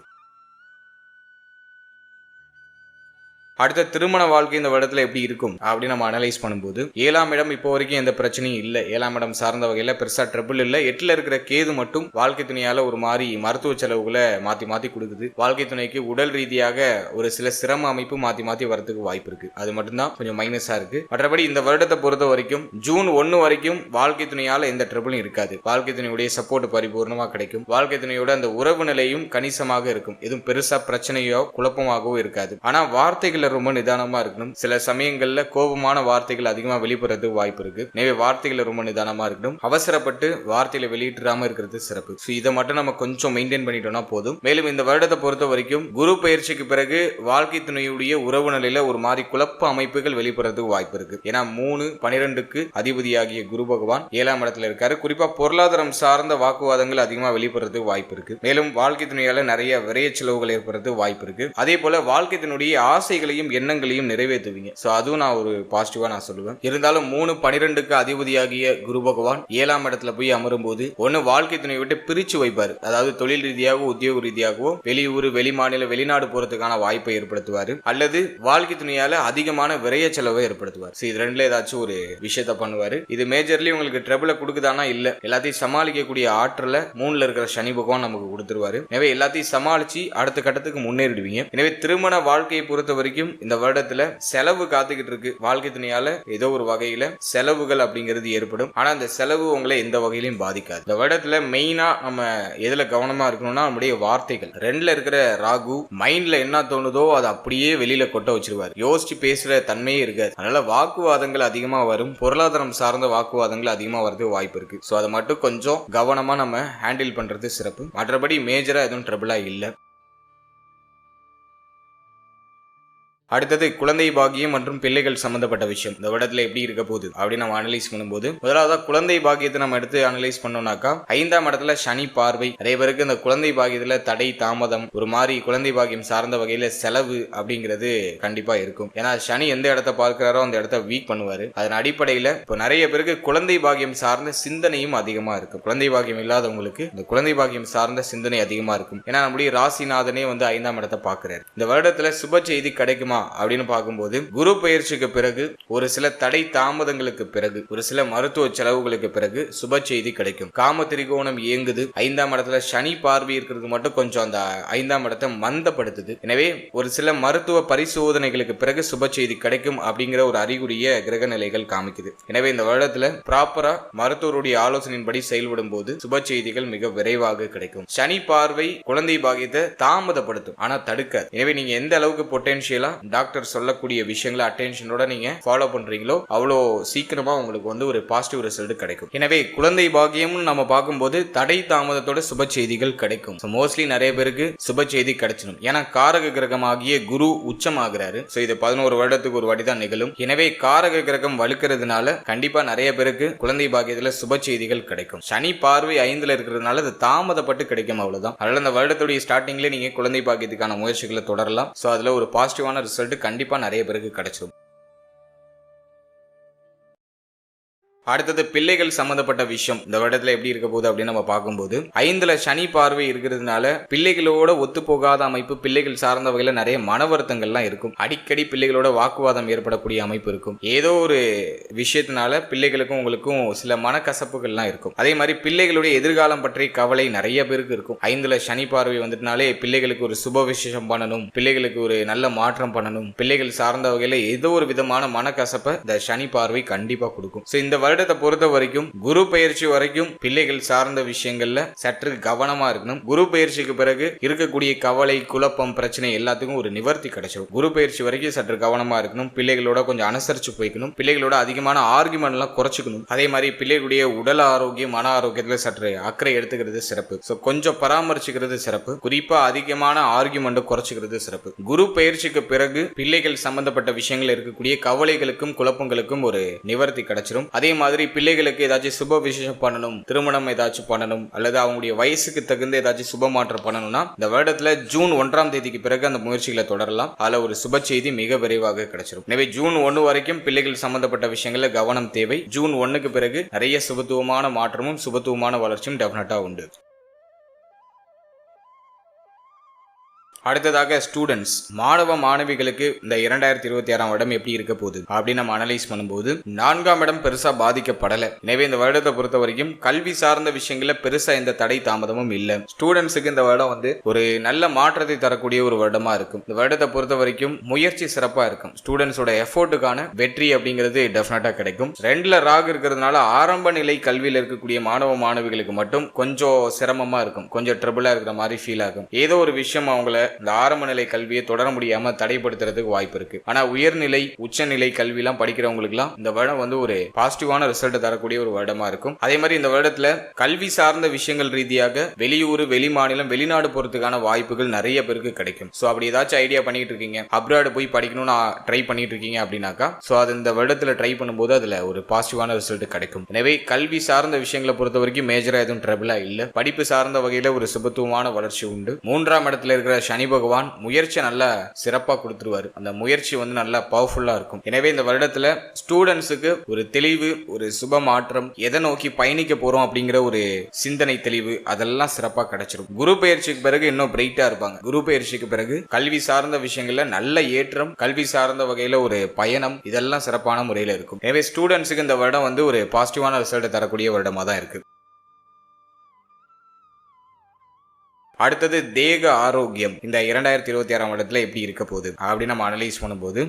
அடுத்த திருமண வாழ்க்கை இந்த வருடத்துல எப்படி இருக்கும் அப்படின்னு நம்ம அனலைஸ் பண்ணும்போது 7ஆம் இடம் இப்போ வரைக்கும் எந்த பிரச்சனையும் இல்லை. 7ஆம் இடம் சார்ந்த வகையில பெருசா ட்ரபிள் இல்லை. 8ல இருக்கிற கேது மட்டும் வாழ்க்கை துணையால ஒரு மாதிரி மருத்துவ செலவுகளை மாத்தி கொடுக்குது. வாழ்க்கை துணைக்கு உடல் ரீதியாக ஒரு சில சிரம அமைப்பு மாத்தி வரதுக்கு வாய்ப்பு இருக்கு. அது மட்டும்தான் கொஞ்சம் மைனஸா இருக்கு. மற்றபடி இந்த வருடத்தை பொறுத்த வரைக்கும் ஜூன் 1 வரைக்கும் வாழ்க்கை துணையால எந்த ட்ரபிளும் இருக்காது. வாழ்க்கை துணையுடைய சப்போர்ட் பரிபூர்ணமா கிடைக்கும். வாழ்க்கை துணையோட அந்த உறவு நிலையும் கணிசமாக இருக்கும். எதுவும் பெருசா பிரச்சனையோ குழப்பமாகவோ இருக்காது. ஆனா வார்த்தைகள் ரொம்ப நிதானமா இருக்கணும். சில சமயங்கள்ல கோபமான வார்த்தைகள் அதிகமா வெளிப்படுறது வாய்ப்பு இருக்கு. எனவே வார்த்தைகளை ரொம்ப நிதானமா இருக்கணும். அவசரப்பட்டு வார்த்தைகளை வெளியிடாம இருக்கிறது சிறப்பு. இதை மட்டும் நம்ம கொஞ்சம் மெயின்டைன் பண்ணிட்டோம்னா போதும். மேலும் இந்த வருடத்தை பொறுத்த வரைக்கும் குரு பயிற்சிக்கு பிறகு வாழ்க்கை துணையுடைய உறவு நிலையில ஒரு மாதிரி குழப்ப அமைப்புகள் வெளிப்படுறதுக்கு வாய்ப்பு இருக்கு. ஏன்னா 3, 12க்கு அதிபதியாகிய குரு பகவான் 7ஆம் இடத்துல இருக்காரு. குறிப்பா பொருளாதாரம் சார்ந்த வாக்குவாதங்கள் அதிகமா வெளிப்படுறதுக்கு வாய்ப்பு இருக்கு. மேலும் வாழ்க்கை துணையால நிறைய விரைய செலவுகள் ஏற்படுறதுக்கு வாய்ப்பு இருக்கு. அதே போல வாழ்க்கை துணையுடைய ஆசைகளையும் எண்ணங்களையும் நிறைவேற்றுவீங்க. அதுவும் நான் ஒரு பாசிட்டிவா நான் சொல்லுவேன். இருந்தாலும் 3, 12க்கு அதிபதியாகிய குரு பகவான் 7ஆம் இடத்துல போய் அமரும் போது ஒன்னு வாழ்க்கை துணை விட்டு பிரிச்சு வைப்பாரு. அதாவது தொழில் ரீதியாகவோ உத்தியோக ரீதியாகவோ வெளியூர், வெளிமாநில, வெளிநாடு போறதுக்கான வாய்ப்பை ஏற்படுத்துவாரு. அல்லது வாழ்க்கை துணையால அதிகமான விரைய செலவை ஏற்படுத்துவார். இது ரெண்டுல ஏதாச்சும் ஒரு விஷயத்த பண்ணுவாரு. இது மேஜர்லி உங்களுக்கு ட்ரபிள கொடுக்குதானா இல்ல, எல்லாத்தையும் சமாளிக்கக்கூடிய ஆற்றல 3ல இருக்கிற சனி பகவான் நமக்கு கொடுத்துருவாரு. எனவே எல்லாத்தையும் சமாளிச்சு அடுத்த கட்டத்துக்கு முன்னேறிடுவீங்க. எனவே திருமண வாழ்க்கையை பொறுத்த வரைக்கும் இந்த வருடத்துல செலவு காத்துக்கிட்டு இருக்கு. வாழ்க்கை துணையால ஏதோ ஒரு வகையில செலவுகள் அப்படிங்கிறது ஏற்படும். ஆனா அந்த செலவு உங்களை எந்த வகையிலும் பாதிக்காது. இந்த வருடத்துல மெயினா நம்ம எதுல கவனமா இருக்கணும்னா நம்முடைய வார்த்தைகள். 2ல இருக்கிற ராகு மைண்ட்ல என்ன தோணுதோ அதை அப்படியே வெளியில கொட்ட வச்சிருவாரு. யோசிச்சு பேசுற தன்மையே இருக்காது. அதனால வாக்குவாதங்கள் அதிகமா வரும். பொருளாதாரம் சார்ந்த வாக்குவாதங்கள் அதிகமா வரது வாய்ப்பு இருக்கு. அதை மட்டும் கொஞ்சம் கவனமா நம்ம ஹேண்டில் பண்றது சிறப்பு. மற்றபடி மேஜரா எதுவும் ட்ரபிளா இல்லை. அடுத்தது குழந்தை பாக்கியம் மற்றும் பிள்ளைகள் சம்பந்தப்பட்ட விஷயம் இந்த வருடத்துல எப்படி இருக்க போகுது அப்படின்னு நம்ம அனலைஸ் பண்ணும்போது முதலாவது குழந்தை பாக்கியத்தை நம்ம எடுத்து அனலைஸ் பண்ணோம்னாக்கா 5ஆம் இடத்துல சனி பார்வை. நிறைய பேருக்கு இந்த குழந்தை பாக்கியத்துல தடை, தாமதம், ஒரு மாதிரி குழந்தை பாக்கியம் சார்ந்த வகையில செலவு அப்படிங்கிறது கண்டிப்பா இருக்கும். ஏன்னா சனி எந்த இடத்த பார்க்கிறாரோ அந்த இடத்த வீக் பண்ணுவாரு. அதன் அடிப்படையில இப்போ நிறைய பேருக்கு குழந்தை பாக்கியம் சார்ந்த சிந்தனையும் அதிகமா இருக்கும். குழந்தை பாக்கியம் இல்லாதவங்களுக்கு இந்த குழந்தை பாக்கியம் சார்ந்த சிந்தனை அதிகமா இருக்கும். ஏன்னா நம்முடைய ராசிநாதனே 5ஆம் இடத்தை பார்க்கிறாரு. இந்த வருடத்துல சுப செய்தி கிடைக்குமா கிடைக்குமா அப்படின்னு பார்க்கும்போது குரு பயிற்சிக்கு பிறகு ஒரு சில தடை தாமதங்களுக்கு பிறகு ஒரு சில மருத்துவ செலவுகளுக்கு பிறகு சுப செய்தி கிடைக்கும். காம திரிகோணம் இயங்குது. 5ஆம் இடத்துல சனி பார்வை இருக்கிறது மட்டும் கொஞ்சம் அந்த 5ஆம் இடத்தை மந்தப்படுத்துது. எனவே ஒரு சில மருத்துவ பரிசோதனைகளுக்கு பிறகு சுப செய்தி கிடைக்கும் அப்படிங்கிற ஒரு அறிகுறிய கிரக நிலைகள் காமிக்குது. எனவே இந்த வருடத்துல ப்ராப்பரா மருத்துவருடைய ஆலோசனையின்படி செயல்படும் போது சுப செய்திகள் மிக விரைவாக கிடைக்கும். சனி பார்வை குழந்தை பாக்கியத்தை தாமதப்படுத்தும், ஆனா தடுக்காது. எனவே நீங்க எந்த அளவுக்கு பொட்டன்ஷியலா டாக்டர் சொல்லக்கூடிய விஷயங்களை அட்டென்ஷனோட நீங்க ஃபாலோ பண்றீங்களோ அவ்வளோ சீக்கிரமா உங்களுக்கு வந்து ஒரு பாசிட்டிவ் ரிசல்ட் கிடைக்கும். எனவே குழந்தை பாக்கியம் நம்ம பார்க்கும்போது தடை தாமதத்தோட சுப செய்திகள் கிடைக்கும். மோஸ்ட்லி நிறைய பேருக்கு சுப செய்தி கிடைச்சிடும். ஏன்னா காரக கிரகமாகிய குரு உச்சமாகிறாரு. இது 11 வருடத்துக்கு ஒரு வாட்டி தான் நிகழும். எனவே காரக கிரகம் வலுக்கிறதுனால கண்டிப்பா நிறைய பேருக்கு குழந்தை பாக்கியத்துல சுப செய்திகள் கிடைக்கும். சனி பார்வை 5ல இருக்கிறதுனால அது தாமதப்பட்டு கிடைக்கும், அவ்வளவுதான். அதனால இந்த வருடத்துடைய ஸ்டார்டிங்ல நீங்க குழந்தை பாக்கியத்துக்கான முயற்சிகளை தொடரலாம். அதுல ஒரு பாசிட்டிவான ரிசல்ட் கண்டிப்பா நிறைய பேருக்கு கிடைச்சிடும். அடுத்தது பிள்ளைகள் சம்பந்தப்பட்ட விஷயம் இந்த வருடத்துல எப்படி இருக்க போகுது அப்படின்னு நம்ம பார்க்கும்போது 5ல சனி பார்வை இருக்கிறதுனால பிள்ளைகளோட ஒத்து போகாத அமைப்பு, பிள்ளைகள் சார்ந்த வகையில நிறைய மன வருத்தங்கள்லாம் இருக்கும். அடிக்கடி பிள்ளைகளோட வாக்குவாதம் ஏற்படக்கூடிய அமைப்பு இருக்கும். ஏதோ ஒரு விஷயத்தினால பிள்ளைகளுக்கும் உங்களுக்கும் சில மனக்கசப்புகள்லாம் இருக்கும். அதே மாதிரி பிள்ளைகளுடைய எதிர்காலம் பற்றி கவலை நிறைய பேருக்கு இருக்கும். 5ல சனி பார்வை வந்துட்டுனாலே பிள்ளைகளுக்கு ஒரு சுப விசேஷம் பண்ணணும், பிள்ளைகளுக்கு ஒரு நல்ல மாற்றம் பண்ணணும், பிள்ளைகள் சார்ந்த வகையில ஏதோ ஒரு விதமான மனக்கசப்பை இந்த சனி பார்வை கண்டிப்பா கொடுக்கும். இந்த வருடத்தை பொறுத்த வரைக்கும் குரு பயிற்சி வரைக்கும் பிள்ளைகள் சார்ந்த விஷயங்கள்ல சற்று கவனமா இருக்கணும். குரு பயிற்சிக்கு பிறகு இருக்கக்கூடிய கவலை, குழப்பம், பிரச்சனை எல்லாத்துக்கும் ஒரு நிவர்த்தி கிடைச்சிடும். குரு பயிற்சி வரைக்கும் சற்று கவனமா இருக்கணும். பிள்ளைகளோட கொஞ்சம் அனுசரிச்சு போய்க்கணும். பிள்ளைகளோட அதிகமான ஆர்குமெண்ட் எல்லாம் குறைச்சிக்கணும். அதே மாதிரி பிள்ளைகளுடைய உடல் ஆரோக்கியம், மன ஆரோக்கியத்துல சற்று அக்கறை எடுத்துக்கிறது சிறப்பு. கொஞ்சம் பராமரிச்சுக்கிறது சிறப்பு. குறிப்பா அதிகமான ஆர்குமெண்ட் குறைச்சிக்கிறது சிறப்பு. குரு பயிற்சிக்கு பிறகு பிள்ளைகள் சம்பந்தப்பட்ட விஷயங்கள் இருக்கக்கூடிய கவலைகளுக்கும் குழப்பங்களுக்கும் ஒரு நிவர்த்தி கிடைச்சிடும். அதே மாதிரி பிள்ளைகளுக்கு ஏதாச்சும் சுப விசேஷம் பண்ணணும், திருமணம் ஏதாச்சும் பண்ணணும், அல்லது அவங்களுடைய வயசுக்கு தகுந்த ஏதாச்சும் சுப மாற்றம் பண்ணணும்னா இந்த வருடத்துல ஜூன் 1ஆம் தேதிக்கு பிறகு அந்த முயற்சிகளை தொடரலாம். அதுல ஒரு சுப செய்தி மிக விரைவாக கிடைச்சிடும். எனவே ஜூன் 1 வரைக்கும் பிள்ளைகள் சம்பந்தப்பட்ட விஷயங்கள்ல கவனம் தேவை. ஜூன் 1க்கு பிறகு நிறைய சுபத்துவமான மாற்றமும் சுபத்துவமான வளர்ச்சியும் டெஃபினட்டா உண்டு. அடுத்ததாக ஸ்டூடெண்ட்ஸ், மாணவ மாணவிகளுக்கு இந்த 2026ஆம் வருடம் எப்படி இருக்க போகுது அப்படின்னு நம்ம அனலைஸ் பண்ணும்போது 4ஆம் இடம் பெருசா பாதிக்கப்படல. எனவே இந்த வருடத்தை பொறுத்த வரைக்கும் கல்வி சார்ந்த விஷயங்கள பெருசா எந்த தடை தாமதமும் இல்ல. ஸ்டூடெண்ட்ஸுக்கு இந்த வருடம் வந்து ஒரு நல்ல மாற்றத்தை தரக்கூடிய ஒரு வருடமா இருக்கும். இந்த வருடத்தை பொறுத்த வரைக்கும் முயற்சி சிறப்பா இருக்கும். ஸ்டூடெண்ட்ஸோட எஃபோர்ட்டுக்கான வெற்றி அப்படிங்கிறது டெஃபினட்டா கிடைக்கும். 2ல ராகு இருக்கிறதுனால ஆரம்ப நிலை கல்வியில் இருக்கக்கூடிய மாணவ மாணவிகளுக்கு மட்டும் கொஞ்சம் சிரமமா இருக்கும், கொஞ்சம் ட்ரபிளா இருக்கிற மாதிரி ஃபீல் ஆகும். ஏதோ ஒரு விஷயம் அவங்கள இந்த ஆரம்ப நிலை கல்வியை தொடர முடியாம தடைப்படுத்துறதுக்கு வாய்ப்பு இருக்கு. ஆனா உயர்நிலை, உச்சநிலை கல்வி எல்லாம் படிக்கிறவங்களுக்கு எல்லாம் இந்த வருடம் வந்து ஒரு பாசிட்டிவான ரிசல்ட் தரக்கூடிய ஒரு வருடமா இருக்கும். அதே மாதிரி இந்த வருடத்துல கல்வி சார்ந்த விஷயங்கள் ரீதியாக வெளியூர், வெளி மாநிலம், வெளிநாடு போறதுக்கான வாய்ப்புகள் நிறைய பேருக்கு கிடைக்கும். அப்படி ஏதாச்சும் ஐடியா பண்ணிட்டு இருக்கீங்க, அப்ராட் போய் படிக்கணும்னு ட்ரை பண்ணிட்டு இருக்கீங்க அப்படின்னாக்கா அது இந்த வருடத்துல ட்ரை பண்ணும்போது அதுல ஒரு பாசிட்டிவான ரிசல்ட் கிடைக்கும். எனவே கல்வி சார்ந்த விஷயங்களை பொறுத்த வரைக்கும் மேஜரா எதுவும் ட்ரபிளா இல்ல. படிப்பு சார்ந்த வகையில ஒரு சுபத்துவமான வளர்ச்சி உண்டு. 3ஆம் இடத்துல இருக்கிற சனி பகவான் முயற்சி நல்லா சிறப்பா கொடுத்துருவாரு. அந்த முயற்சி வந்து நல்லா பவர்ஃபுல்லா இருக்கும். எனவே இந்த வருடத்துல ஸ்டூடெண்ட்ஸுக்கு ஒரு தெளிவு, ஒரு சுப மாற்றம், எதை நோக்கி பயணிக்க போறோம் அப்படிங்கிற ஒரு சிந்தனை தெளிவு அதெல்லாம் சிறப்பா கிடைச்சிடும். குரு பயிற்சிக்கு பிறகு இன்னும் பிரைட்டா இருப்பாங்க. குரு பயிற்சிக்கு பிறகு கல்வி சார்ந்த விஷயங்கள்ல நல்ல ஏற்றம், கல்வி சார்ந்த வகையில ஒரு பயணம், இதெல்லாம் சிறப்பான முறையில இருக்கும். எனவே ஸ்டூடெண்ட்ஸுக்கு இந்த வருடம் வந்து ஒரு பாசிட்டிவான ரிசல்ட் தரக்கூடிய வருடமா தான் இருக்கு. அடுத்தது தேக ஆரோக்கியம் இந்த 2026ஆம் வருடத்துல எப்படி இருக்க போகுது அப்படின்னு நம்ம அனலைஸ் பண்ணும்போது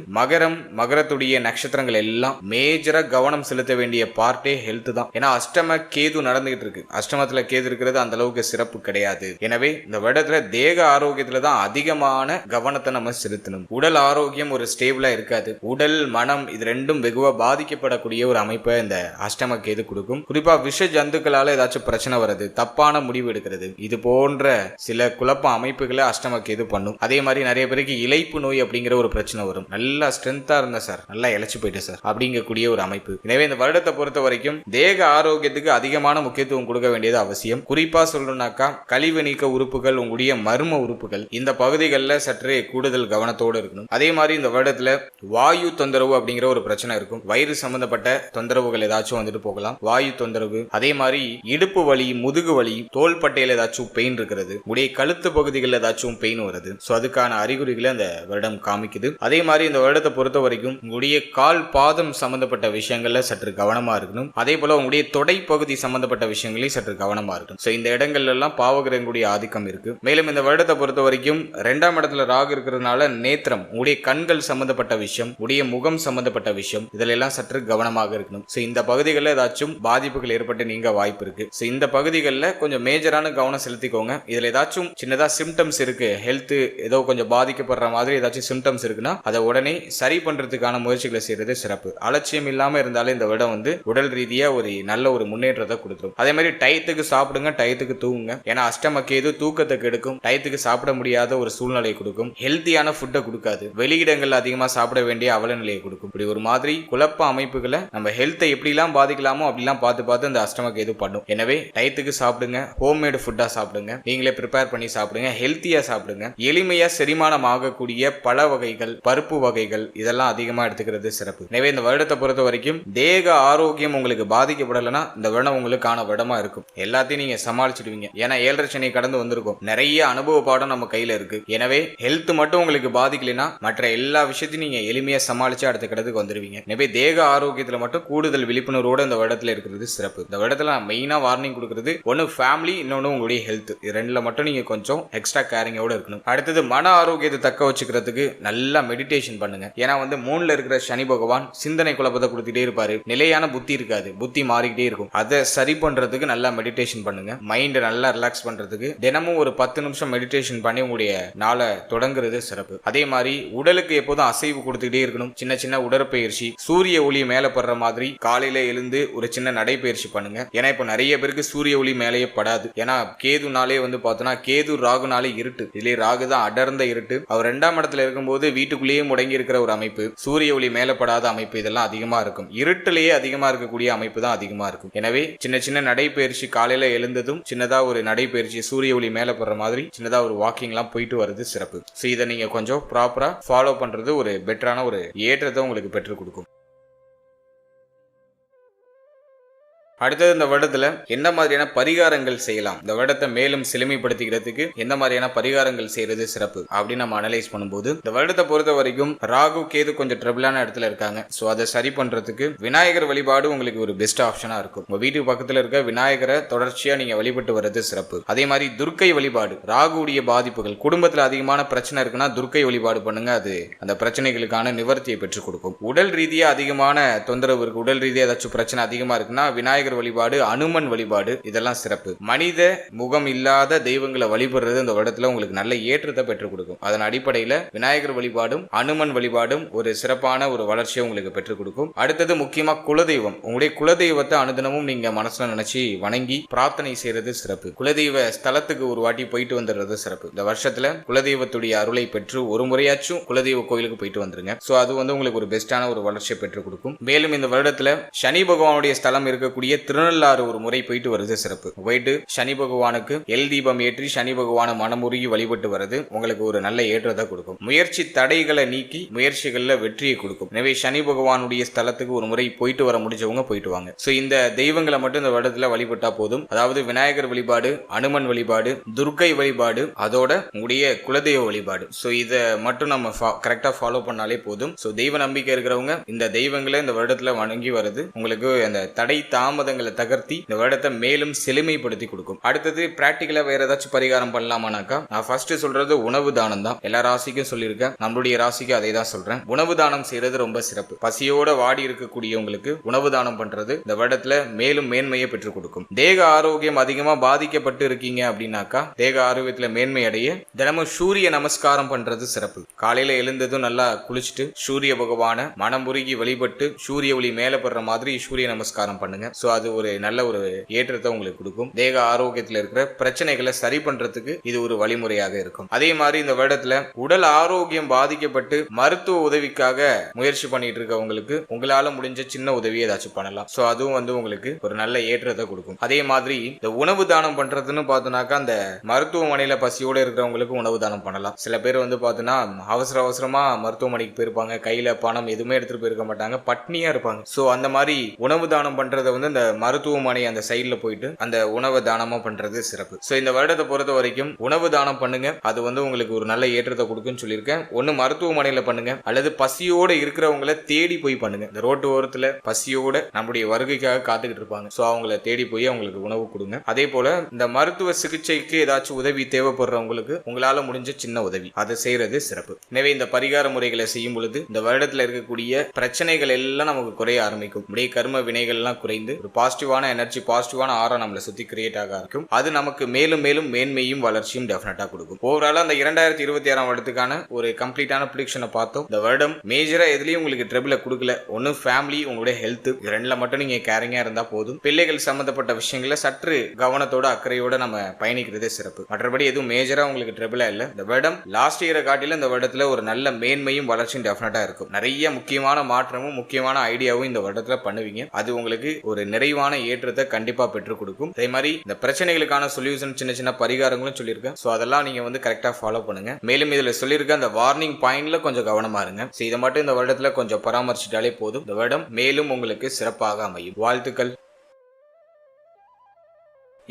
மகரத்துடைய நட்சத்திரங்கள் எல்லாம் மேஜரா கவனம் செலுத்த வேண்டிய பார்ட்டே ஹெல்த் தான். ஏன்னா அஷ்டம கேது நடந்துகிட்டு இருக்கு. அஷ்டமத்துல கேது இருக்கிறது அந்த அளவுக்கு சிறப்பு கிடையாது. எனவே இந்த வருடத்துல தேக ஆரோக்கியத்துல தான் அதிகமான கவனத்தை நம்ம செலுத்தணும். உடல் ஆரோக்கியம் ஒரு ஸ்டேபிளா இருக்காது. உடல், மனம் இது ரெண்டும் வெகுவா பாதிக்கப்படக்கூடிய ஒரு அமைப்பை இந்த அஷ்டம கேது கொடுக்கும். குறிப்பா விஷ ஜந்துக்களால ஏதாச்சும் பிரச்சனை வருது, தப்பான முடிவு எடுக்கிறது, இது போன்ற சில குழப்ப அமைப்புகளை அஷ்டம கேது பண்ணும். அதே மாதிரி நிறைய பேருக்கு இளைப்பு நோய் அப்படிங்கிற ஒரு பிரச்சனை வரும். நல்லா ஸ்ட்ரென்த்தா இருந்த சார், நல்லா இழைச்சு போயிட்டு சார் அப்படிங்கக்கூடிய ஒரு அமைப்பு. எனவே இந்த வருடத்தை பொறுத்த வரைக்கும் தேக ஆரோக்கியத்துக்கு அதிகமான முக்கியத்துவம் கொடுக்க வேண்டியது அவசியம். குறிப்பா சொல்லணும்னாக்கா கழிவு நீக்க உறுப்புகள், உங்களுடைய மர்ம உறுப்புகள், இந்த பகுதிகளில் சற்று கூடுதல் கவனத்தோடு இருக்கணும். அதே மாதிரி இந்த வருடத்துல வாயு தொந்தரவு அப்படிங்கிற ஒரு பிரச்சனை இருக்கும். வயிறு சம்பந்தப்பட்ட தொந்தரவுகள் ஏதாச்சும் வந்துட்டு போகலாம். வாயு தொந்தரவு, அதே மாதிரி இடுப்பு வலி, முதுகு வலி, தோள்பட்டையில ஏதாச்சும் பெயின் இருக்கிறது, உங்களுடைய கழுத்து பகுதிகளில் ஏதாச்சும் பெயின் வருது, ஸோ அதுக்கான அறிகுறிகளை அந்த வருடம் காமிக்குது. அதே மாதிரி இந்த வருடத்தை பொறுத்த வரைக்கும் உங்களுடைய கால் பாதம் சம்பந்தப்பட்ட விஷயங்கள்ல சற்று கவனமா இருக்கணும். அதே போல உங்களுடைய தொடை பகுதி சம்பந்தப்பட்ட விஷயங்களையும் சற்று கவனமா இருக்கணும். ஸோ இந்த இடங்கள்ல எல்லாம் பாவகிரகங்களுடைய ஆதிக்கம் இருக்கு. மேலும் இந்த வருடத்தை பொறுத்த வரைக்கும் 2ஆம் இடத்துல ராகு இருக்கிறதுனால நேத்திரம், உங்களுடைய கண்கள் சம்பந்தப்பட்ட விஷயம், உடைய முகம் சம்பந்தப்பட்ட விஷயம், இதுல எல்லாம் சற்று கவனமாக இருக்கணும். ஸோ இந்த பகுதிகளில் ஏதாச்சும் பாதிப்புகள் ஏற்பட்டு நீங்க வாய்ப்பு இருக்கு. ஸோ இந்த பகுதிகளில் கொஞ்சம் மேஜரான கவனம் செலுத்திக்கோங்க. இதுல ஏதாச்சும் சின்னதா சிம்டம்ஸ் இருக்கு, ஹெல்த் ஏதோ கொஞ்சம் பாதிக்கப்படுற மாதிரி ஏதாச்சும் சிம்டம்ஸ் இருக்குன்னா அதை உடனே சரி பண்றதுக்கான முயற்சிகளை செய்யறது சிறப்பு. அலட்சியம் இல்லாம இருந்தாலும் இந்த வருடம் உடல் ரீதியா ஒரு நல்ல ஒரு முன்னேற்றத்தை கொடுத்துரும். அதே மாதிரி டயத்துக்கு சாப்பிடுங்க, டயத்துக்கு தூங்குங்க. ஏன்னா அஷ்டம கேது தூக்கத்தை கெடுக்கும், டயத்துக்கு சாப்பிட முடியாத ஒரு சூழ்நிலையை கொடுக்கும், ஹெல்த்தியான ஃபுட்டை கொடுக்காது, வெளியிடங்கள் அதிகமா சாப்பிட வேண்டிய அவல நிலையை கொடுக்கும். இப்படி ஒரு மாதிரி குழப்ப அமைப்புகளை நம்ம ஹெல்த்தை எப்படிலாம் பாதிக்கலாமோ அப்படிலாம் பார்த்து அந்த அஷ்டம கேது பண்ணும். எனவே டயத்துக்கு சாப்பிடுங்க, ஹோம்மேடு ஃபுட்டா சாப்பிடுங்க, நீங்களே ப்ரிப்பேர் பண்ணி சாப்பிடுங்க, ஹெல்த்தியா சாப்பிடுங்க. எளிமையா செரிமானம் ஆகக்கூடிய பழ வகைகள், பருப்பு வகைகள் இதெல்லாம் அதிகமா எடுத்துக்கிறது சிறப்பு. எனவே இந்த வருடத்தை பொறுத்த வரைக்கும் தேக ஆரோக்கியம் உங்களுக்கு பாதிக்கப்படலைன்னா இந்த வருடம் உங்களுக்கான வருடமா இருக்கும். எல்லாத்தையும் நீங்க சமாளிச்சிடுவீங்க. ஏன்னா 7.5 சனி கடந்து வந்திருக்கும், நிறைய அனுபவ பாடம் நம்ம கையில இருக்கு. எனவே ஹெல்த் மட்டும் உங்களுக்கு பாதிக்கலைன்னா மற்ற எல்லா விஷயத்தையும் நீங்க எளிமையா சமாளிச்சு அடுத்த கடத்துக்கு வந்துருவீங்க. எனவே தேக ஆரோக்கியத்துல மட்டும் கூடுதல் விழிப்புணர்வோட இந்த வருடத்துல இருக்கிறது சிறப்பு. இந்த வருடத்துல நான் மெயினா வார்னிங் கொடுக்கிறது ஒன்னு ஃபேமிலி, இன்னொன்னு உங்களுடைய ஹெல்த். இது ரெண்டுல மட்டும் நீங்க கொஞ்சம் எக்ஸ்ட்ரா கேரிங்கோட இருக்கணும். அடுத்தது மன ஆரோக்கியத்தை தக்க வச்சுக்கிறதுக்கு நல்லா மெடிடேஷன் பண்ணுங்க. ஏன்னா 3ல இருக்கிற சனி பகவான் சிந்தனை குழப்பத்தை கொடுத்துட்டே இருப்பாரு, நிலையான புத்தி இருக்காது, புத்தி மாறிக்கிட்டே இருக்கும். அதை சரி பண்றதுக்கு நல்லா மெடிடேஷன் பண்ணுங்க. மைண்ட் நல்லா ரிலாக்ஸ் பண்றதுக்கு தினமும் ஒரு 10 நிமிஷம் மெடிடேஷன் பண்ணி உங்களுடைய நாளை தொடங்குறது சிறப்பு. அதே மாதிரி உடலுக்கு எப்போதும் அசைவு கொடுத்துக்கிட்டே இருக்கணும். சின்ன சின்ன உடற்பயிற்சி, சூரிய ஒளி மேல படுற மாதிரி காலையில எழுந்து ஒரு சின்ன நடைப்பயிற்சி பண்ணுங்க. ஏன்னா இப்போ நிறைய பேருக்கு சூரிய ஒளி மேலேயே படாது. ஏன்னா கேதுனாலே பார்த்தோன்னா கேது ராகுனாலே இருட்டு, இதுலயே ராகு தான் அடர்ந்த இருட்டு. அவர் 2ஆம் இடத்துல இருக்கும்போது வீட்டுக்குள்ளேயே முடங்கி இருக்கிற ஒரு அமைப்பு, சூரிய ஒளி மேலப்படாத அமைப்பு, இதெல்லாம் அதிகமா இருக்கும். இருட்டிலேயே அதிகமா இருக்கக்கூடிய அமைப்பு தான் அதிகமா இருக்கும். எனவே சின்ன சின்ன நடைப்பயிற்சி, காலையில எழுந்ததும் சின்னதா ஒரு நடைப்பயிற்சி, சூரிய ஒளி மேல படுற மாதிரி சின்னதா ஒரு வாக்கிங் எல்லாம் போயிட்டு வருது சிறப்பு. ஸோ இதை நீங்க கொஞ்சம் ப்ராப்பரா ஃபாலோ பண்றது ஒரு பெட்டரான ஒரு ஏற்றத்தை உங்களுக்கு பெற்றுக் கொடுக்கும். அடுத்தது இந்த வருடத்துல என்ன மாதிரியான பரிகாரங்கள் செய்யலாம், இந்த வருடத்தை மேலும் செழுமைப்படுத்திக்கிறதுக்கு எந்த மாதிரியான பரிகாரங்கள் செய்யறது சிறப்பு அப்படின்னு நம்ம அனலைஸ் பண்ணும்போது, இந்த வருடத்தை பொறுத்த வரைக்கும் ராகு கேது கொஞ்சம் ட்ரபிளான இடத்துல இருக்காங்க. ஸோ அதை சரி பண்றதுக்கு விநாயகர் வழிபாடு உங்களுக்கு ஒரு பெஸ்ட் ஆப்ஷனா இருக்கும். உங்க வீட்டுக்கு பக்கத்துல இருக்க விநாயகரை தொடர்ச்சியா நீங்க வழிபட்டு வர்றது சிறப்பு. அதே மாதிரி துர்க்கை வழிபாடு, ராகுடைய பாதிப்புகள், குடும்பத்துல அதிகமான பிரச்சனை இருக்குன்னா துர்க்கை வழிபாடு பண்ணுங்க. அது அந்த பிரச்சனைகளுக்கான நிவர்த்தியை பெற்றுக் கொடுக்கும். உடல் ரீதியா அதிகமான தொந்தரவு இருக்கு, உடல் ரீதியா ஏதாச்சும் பிரச்சனை அதிகமா இருக்குன்னா விநாயகர் வழிபாடு, அனுமன் வழிபாடு இதெல்லாம் சிறப்பு. மனித முகம் இல்லாத தெய்வங்களை வழிபடுறது இந்த வருடத்துல உங்களுக்கு நல்ல ஏற்றத்தை பெற்றுக் கொடுக்கும். அதன் அடிப்படையில விநாயகர் வழிபாடும் அனுமன் வழிபாடும் ஒரு சிறப்பான ஒரு வளர்ச்சியை உங்களுக்கு பெற்றுக் கொடுக்கும். அடுத்தது முக்கியமா குலதெய்வம், உங்களுடைய குலதெய்வத்தை அனுதினமும் நீங்க மனசுல நினைச்சு வணங்கி பிரார்த்தனை செய்யறது சிறப்பு. குலதெய்வ ஸ்தலத்துக்கு ஒரு வாட்டி போயிட்டு வந்துடுறது சிறப்பு. இந்த வருஷத்துல குலதெய்வத்துடைய அருளை பெற்று ஒரு முறையாச்சும் குலதெய்வ கோயிலுக்கு போயிட்டு வந்துருங்க. சோ அது உங்களுக்கு ஒரு பெஸ்டான ஒரு வளர்ச்சியை பெற்றுக் கொடுக்கும். மேலும் இந்த வருடத்துல சனி பகவானுடைய ஸ்தலம் இருக்கக்கூடிய திருநள்ளாறு ஒரு முறை போயிட்டு வருது சிறப்பு. போயிட்டு சனி பகவானுக்கு எல் தீபம் ஏற்றி சனி பகவான மனமுருகி வழிபட்டு வருது உங்களுக்கு ஒரு நல்ல ஏற்றத்தை கொடுக்கும். முயற்சி தடைகளை நீக்கி முயற்சிகள்ல வெற்றியை கொடுக்கும். எனவே சனி பகவானுடைய ஸ்தலத்துக்கு ஒரு முறை போயிட்டு வர முடிஞ்சவங்க போயிட்டு வாங்க. சோ இந்த தெய்வங்களை மட்டும் இந்த வருடத்துல வழிபட்டா போதும். அதாவது விநாயகர் வழிபாடு, அனுமன் வழிபாடு, துர்க்கை வழிபாடு, அதோட உங்களுடைய குலதெய்வ வழிபாடு. சோ இதை மட்டும் நம்ம கரெக்டா ஃபாலோ பண்ணாலே போதும். சோ தெய்வ நம்பிக்கை இருக்கிறவங்க இந்த தெய்வங்களை இந்த வருடத்துல வணங்கி வருது உங்களுக்கு அந்த தடை தாமதங்களை தகர்த்தி இந்த வருடத்தை மேலும் செழுமைப்படுத்தி கொடுக்கும். அடுத்தது பிராக்டிகலா வேற ஏதாச்சும் பரிகாரம் பண்ணலாமானாக்கா, நான் ஃபர்ஸ்ட் சொல்றது உணவு தானம் தான். எல்லா ராசிக்கும் சொல்லியிருக்கேன், நம்மளுடைய ராசிக்கு அதை தான் சொல்றேன். உணவு தானம் செய்யறது ரொம்ப சிறப்பு. பசியோட வாடி இருக்கக்கூடியவங்களுக்கு உணவு தானம் பண்றது இந்த வருடத்துல மேலும் மேன்மையை பெற்றுக் கொடுக்கும். தேக ஆரோக்கியம் அதிகமா பாதிக்கப்பட்டு இருக்கீங்க அப்படின்னாக்கா, தேக ஆரோக்கியத்துல மேன்மை அடைய தினமும் சூரிய நமஸ்காரம் பண்றது சிறப்பு. காலையில எழுந்ததும் நல்லா குளிச்சுட்டு சூரிய பகவான மனமுருகி வழிபட்டு சூரிய ஒளி மேல படுற மாதிரி சூரிய நமஸ்காரம் பண்ணுங்க. சோ அது ஒரு நல்ல ஒரு ஏற்றத்தை உங்களுக்கு கொடுக்கும். தேக ஆரோக்கியத்தில் இருக்கிற பிரச்சனைகளை சரி பண்றதுக்கு இது ஒரு வழிமுறையாக இருக்கும். அதே மாதிரி இந்த வருடத்துல உடல் ஆரோக்கியம் பாதிக்கப்பட்டு மருத்துவ உதவிக்காக முயற்சி பண்ணிட்டு இருக்கவங்களுக்கு உங்களால முடிஞ்ச சின்ன உதவி ஏதாச்சும் பண்ணலாம். சோ அதுவும் உங்களுக்கு ஒரு நல்ல ஏற்றத்தை கொடுக்கும். அதே மாதிரி இந்த உணவு தானம் பண்றதுன்னு பார்த்தோம்னாக்கா, அந்த மருத்துவமனையில பசியோட இருக்கிறவங்களுக்கு உணவு தானம் பண்ணலாம். சில பேர் பார்த்தோன்னா அவசரமா மருத்துவமனைக்கு போயிருப்பாங்க, கையில பணம் எதுவுமே எடுத்துட்டு போயிருக்க மாட்டாங்க, பட்னியா இருப்பாங்க. சோ அந்த மாதிரி உணவு தானம் பண்றதை இந்த மருத்துவமனை அந்த சைட்ல போயிட்டு அந்த உணவு தானமா பண்றது சிறப்பு. சோ இந்த வருடத்தை பொறுத்த வரைக்கும் உணவு தானம் பண்ணுங்க. அது வந்து உங்களுக்கு ஒரு நல்ல ஏற்றத்தை கொடுக்குன்னு சொல்லியிருக்கேன். ஒன்னு மருத்துவமனையில பண்ணுங்க, அல்லது பசியோட இருக்கிறவங்கள தேடி போய் பண்ணுங்க. இந்த ரோட்டு ஓரத்துல பசியோட நம்முடைய வருகைக்காக காத்துக்கிட்டு இருப்பாங்க. சோ அவங்கள தேடி போய் அவங்களுக்கு உணவு கொடுங்க. அதே போல இந்த மருத்துவ சிகிச்சைக்கு ஏதாச்சும் உதவி தேவைப்படுறவங்களுக்கு உங்களால முடிஞ்ச சின்ன உதவி அதை செய்யறது சிறப்பு. எனவே இந்த பரிகார முறைகளை செய்யும் பொழுது இந்த வருடத்துல இருக்கக்கூடிய பிரச்சனைகள் எல்லாம் நமக்கு குறைய ஆரம்பிக்கும். அப்படியே கர்ம வினைகள் எல்லாம் குறைந்து ஒரு பாசிட்டிவான எனர்ஜி, பாசிட்டிவான ஆரா நம்மளை சுத்தி கிரியேட் ஆக இருக்கும். அது நமக்கு மேலும் மேலும் மேன்மையும் வளர்ச்சியும் டெஃபினட்டா கொடுக்கும். ஓவராலா அந்த 2026 வருடத்துக்கான ஒரு கம்ப்ளீட்டான ப்ரிடிக்ஷனை பார்த்தோம். இந்த வருடம் மேஜரா எதுலயும் உங்களுக்கு ட்ரபிள கொடுக்கல. ஒன்னு ஃபேமிலி, உங்களுடைய ஹெல்த், இது ரெண்டுல மட்டும் நீங்க கேரிங்கா இருந்தா போதும். பிள்ளைகள் சம்பந்தப்பட்ட விஷயங்கள சற்று கவனத்தோட அக்கறையோட நம்ம பயணிக்கிறதே சிறப்பு. மற்றபடி எதுவும் மேஜரா உங்களுக்கு ட்ரபிளா இல்ல. இந்த வருடம் லாஸ்ட் இயரை காட்டில இந்த வருடத்துல ஒரு நல்ல மேன்மையும் வளர்ச்சியும் டெஃபினட்டா இருக்கும். நிறைய முக்கியமான மாற்றமும் முக்கியமான ஐடியாவும் இந்த வருடத்துல பண்ணுவீங்க. அது உங்களுக்கு ஒரு நிறைவான ஏற்றத்தை கண்டிப்பா பெற்றுக் கொடுக்கும். அதே மாதிரி இந்த பிரச்சனைகளுக்கான சொல்யூஷன், சின்ன சின்ன பரிகாரங்களும் சொல்லியிருக்கேன். சோ அதெல்லாம் நீங்க வந்து கரெக்டா ஃபாலோ பண்ணுங்க. மேலும் இதுல சொல்லியிருக்க அந்த வார்னிங் பாயிண்ட்ல கொஞ்சம் கவனமா இருங்க. இதை மட்டும் இந்த வருடத்துல கொஞ்சம் பராமரிச்சிட்டாலே போதும். இந்த வருடம் மேலும் உங்களுக்கு சிறப்பாக அமையும். வாழ்த்துக்கள்.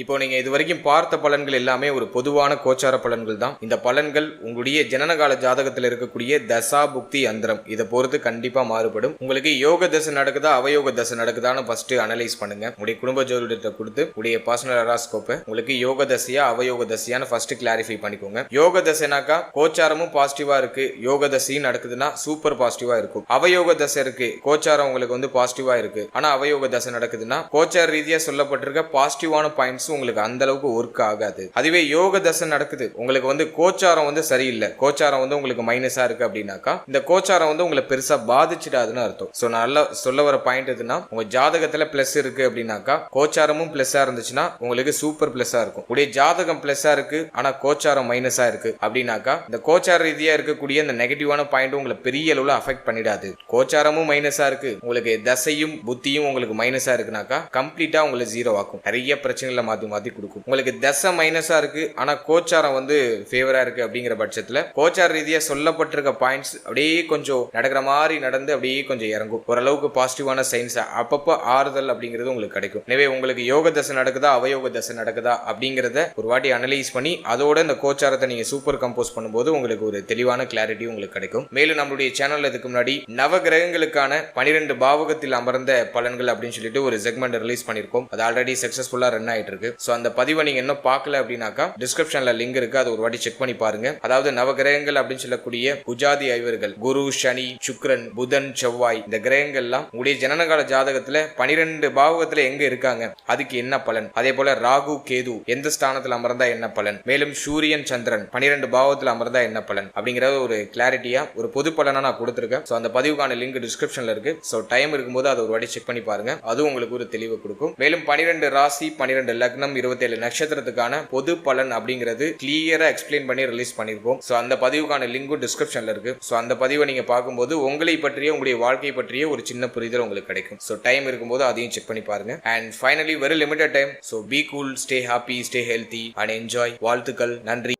இப்போ நீங்க இது வரைக்கும் பார்த்த பலன்கள் எல்லாமே ஒரு பொதுவான கோச்சார பலன்கள் தான். இந்த பலன்கள் உங்களுடைய ஜனனகால ஜாதகத்தில் இருக்கக்கூடிய தசா புக்தி அந்தரம் இதை பொறுத்து கண்டிப்பா மாறுபடும். உங்களுக்கு யோக தசை நடக்குதா அவயோக தசை நடக்குதான்னு ஃபர்ஸ்ட் அனலைஸ் பண்ணுங்க. உங்களுடைய குடும்ப ஜோதிடத்தை கொடுத்து உங்களுடைய பர்சனல் ஹராஸ்கோப்பை உங்களுக்கு யோக தசையா அவயோக தசையான்னு ஃபர்ஸ்ட் கிளாரிஃபை பண்ணிக்கோங்க. யோக தசைனாக்கா கோச்சாரமும் பாசிட்டிவா இருக்கு, யோக தசையும் நடக்குதுன்னா சூப்பர் பாசிட்டிவா இருக்கும். அவயோக தசை இருக்கு, கோச்சாரம் உங்களுக்கு வந்து பாசிட்டிவா இருக்கு, ஆனா அவயோக தசை நடக்குதுன்னா கோச்சார ரீதியா சொல்லப்பட்டிருக்க பாசிட்டிவான பாயிண்ட்ஸ் உங்களுக்கு அந்த அளவுக்கு ஒர்க் ஆகாது. அதுவே யோக தசை நடக்குது, உங்களுக்கு வந்து கோச்சாரம் வந்து சரியில்லை, கோச்சாரம் வந்து உங்களுக்கு மைனஸா இருக்கு அப்படின்னாக்கா இந்த கோச்சாரம் வந்து உங்களை பெருசா பாதிச்சிடாதுன்னு அர்த்தம். சோ நல்லா சொல்ல வர பாயிண்ட் எதுனா, உங்க ஜாதகத்துல பிளஸ் இருக்கு அப்படின்னாக்கா கோச்சாரமும் பிளஸ்ஸா இருந்துச்சுன்னா உங்களுக்கு சூப்பர் பிளஸ்ஸா இருக்கும். உடைய ஜாதகம் பிளஸ்ஸா இருக்கு ஆனா கோச்சாரம் மைனஸா இருக்கு அப்படின்னாக்கா இந்த கோச்சார ரீதியா இருக்கக்கூடிய இந்த நெகட்டிவான பாயிண்ட் உங்களை பெரிய அளவுல அஃபெக்ட் பண்ணிடாது. கோச்சாரமும் மைனஸா இருக்கு, உங்களுக்கு தசையும் புத்தியும் உங்களுக்கு மைனஸா இருக்குனாக்கா கம்ப்ளீட்டா உங்களுக்கு ஜீரோ ஆக்கும். நிறைய பிரச்சனைகளை மாத்தி கொடுக்கும். உங்களுக்கு தசை மைனஸா இருக்கு ஆனா கோச்சாரம் வந்து ஃபேவரா இருக்கு அப்படிங்கிற பட்சத்துல கோச்சார ரீதியா சொல்லப்பட்டிருக்க பாயிண்ட்ஸ் அப்படியே கொஞ்சம் நடக்கிற மாதிரி நடந்து அப்படியே கொஞ்சம் இறங்கும். ஓரளவுக்கு பாசிட்டிவான சைன்ஸ் அப்பப்போ ஆறுதல் அப்படிங்கிறது உங்களுக்கு கிடைக்கும். எனவே உங்களுக்கு யோக தசை நடக்குதா அவயோக தசை நடக்குதா அப்படிங்கிறத ஒரு வாட்டி அனலைஸ் பண்ணி அதோட இந்த கோச்சாரத்தை நீங்க சூப்பர் கம்போஸ் பண்ணும்போது உங்களுக்கு ஒரு தெளிவான கிளாரிட்டி உங்களுக்கு கிடைக்கும். மேலும் நம்மளுடைய சேனல்ல இதுக்கு முன்னாடி நவ கிரகங்களுக்கான 12 பாவகத்தில் அமர்ந்த பலன்கள் அப்படின்னு சொல்லிட்டு ஒரு செக்மெண்ட் ரிலீஸ் பண்ணிருக்கோம். அது ஆல்ரெடி சக்சஸ்ஃபுல்லா ரன் ஆயிட்டு இருக்கு. சோ அந்த பதிவை நீங்க இன்னும் பார்க்கல அப்படின்னாக்கா டிஸ்கிரிப்ஷன்ல லிங்க் இருக்கு, அது ஒரு வாட்டி செக் பண்ணி பாருங்க. அதாவது நவகிரகங்கள் அப்படின்னு சொல்லக்கூடிய புஜாதி ஐவர்கள் குரு, சனி, சுக்கிரன், புதன், செவ்வாய், இந்த கிரகங்கள் எல்லாம் உங்களுடைய ஜனனகால ஜாதகத்துல 12 பாவகத்துல எங்க இருக்காங்க, அதுக்கு என்ன பலன், அதே போல ராகு, கேது எந்த ஸ்தானத்துல அமர்ந்தா என்ன பலன், மேலும் சூரியன், சந்திரன் 12 பாவத்துல அமர்ந்தா என்ன பலன் அப்படிங்கறது ஒரு கிளாரிட்டியா ஒரு பொது பலனா நான் கொடுத்திருக்கேன். சோ அந்த பதிவுக்கான லிங்க் டிஸ்கிரிப்ஷன்ல இருக்கு. சோ டைம் இருக்கும்போது அதை ஒரு வாட்டி செக் பண்ணி பாருங்க, அது உங்களுக்கு ஒரு தெளிவு கொடுக்கும். மேலும் 12 ராசி, 12 லக்னம், 27 நட்சத்திரத்துக்கான பொது பலன் அப்படிங்கிறது கிளியரா எக்ஸ்பிளைன் பண்ணி ரிலீஸ் பண்ணிருக்கோம். சோ அந்த பதிவுக்கான லிங்கும் டிஸ்கிரிப்ஷன்ல இருக்கு. சோ அந்த பதிவை நீங்க பார்க்கும்போது உங்களை பற்றிய உங்களுடைய வாழ்க்கை பற்றிய ஒரு சின்ன புரிதல் உங்களுக்கு கிடைக்கும். சோ டைம் இருக்கும்போது அதையும் செக் பண்ணி பாருங்க. And finally very limited time. So be cool, stay happy, stay healthy and enjoy. வாழ்த்துக்கள். நன்றி.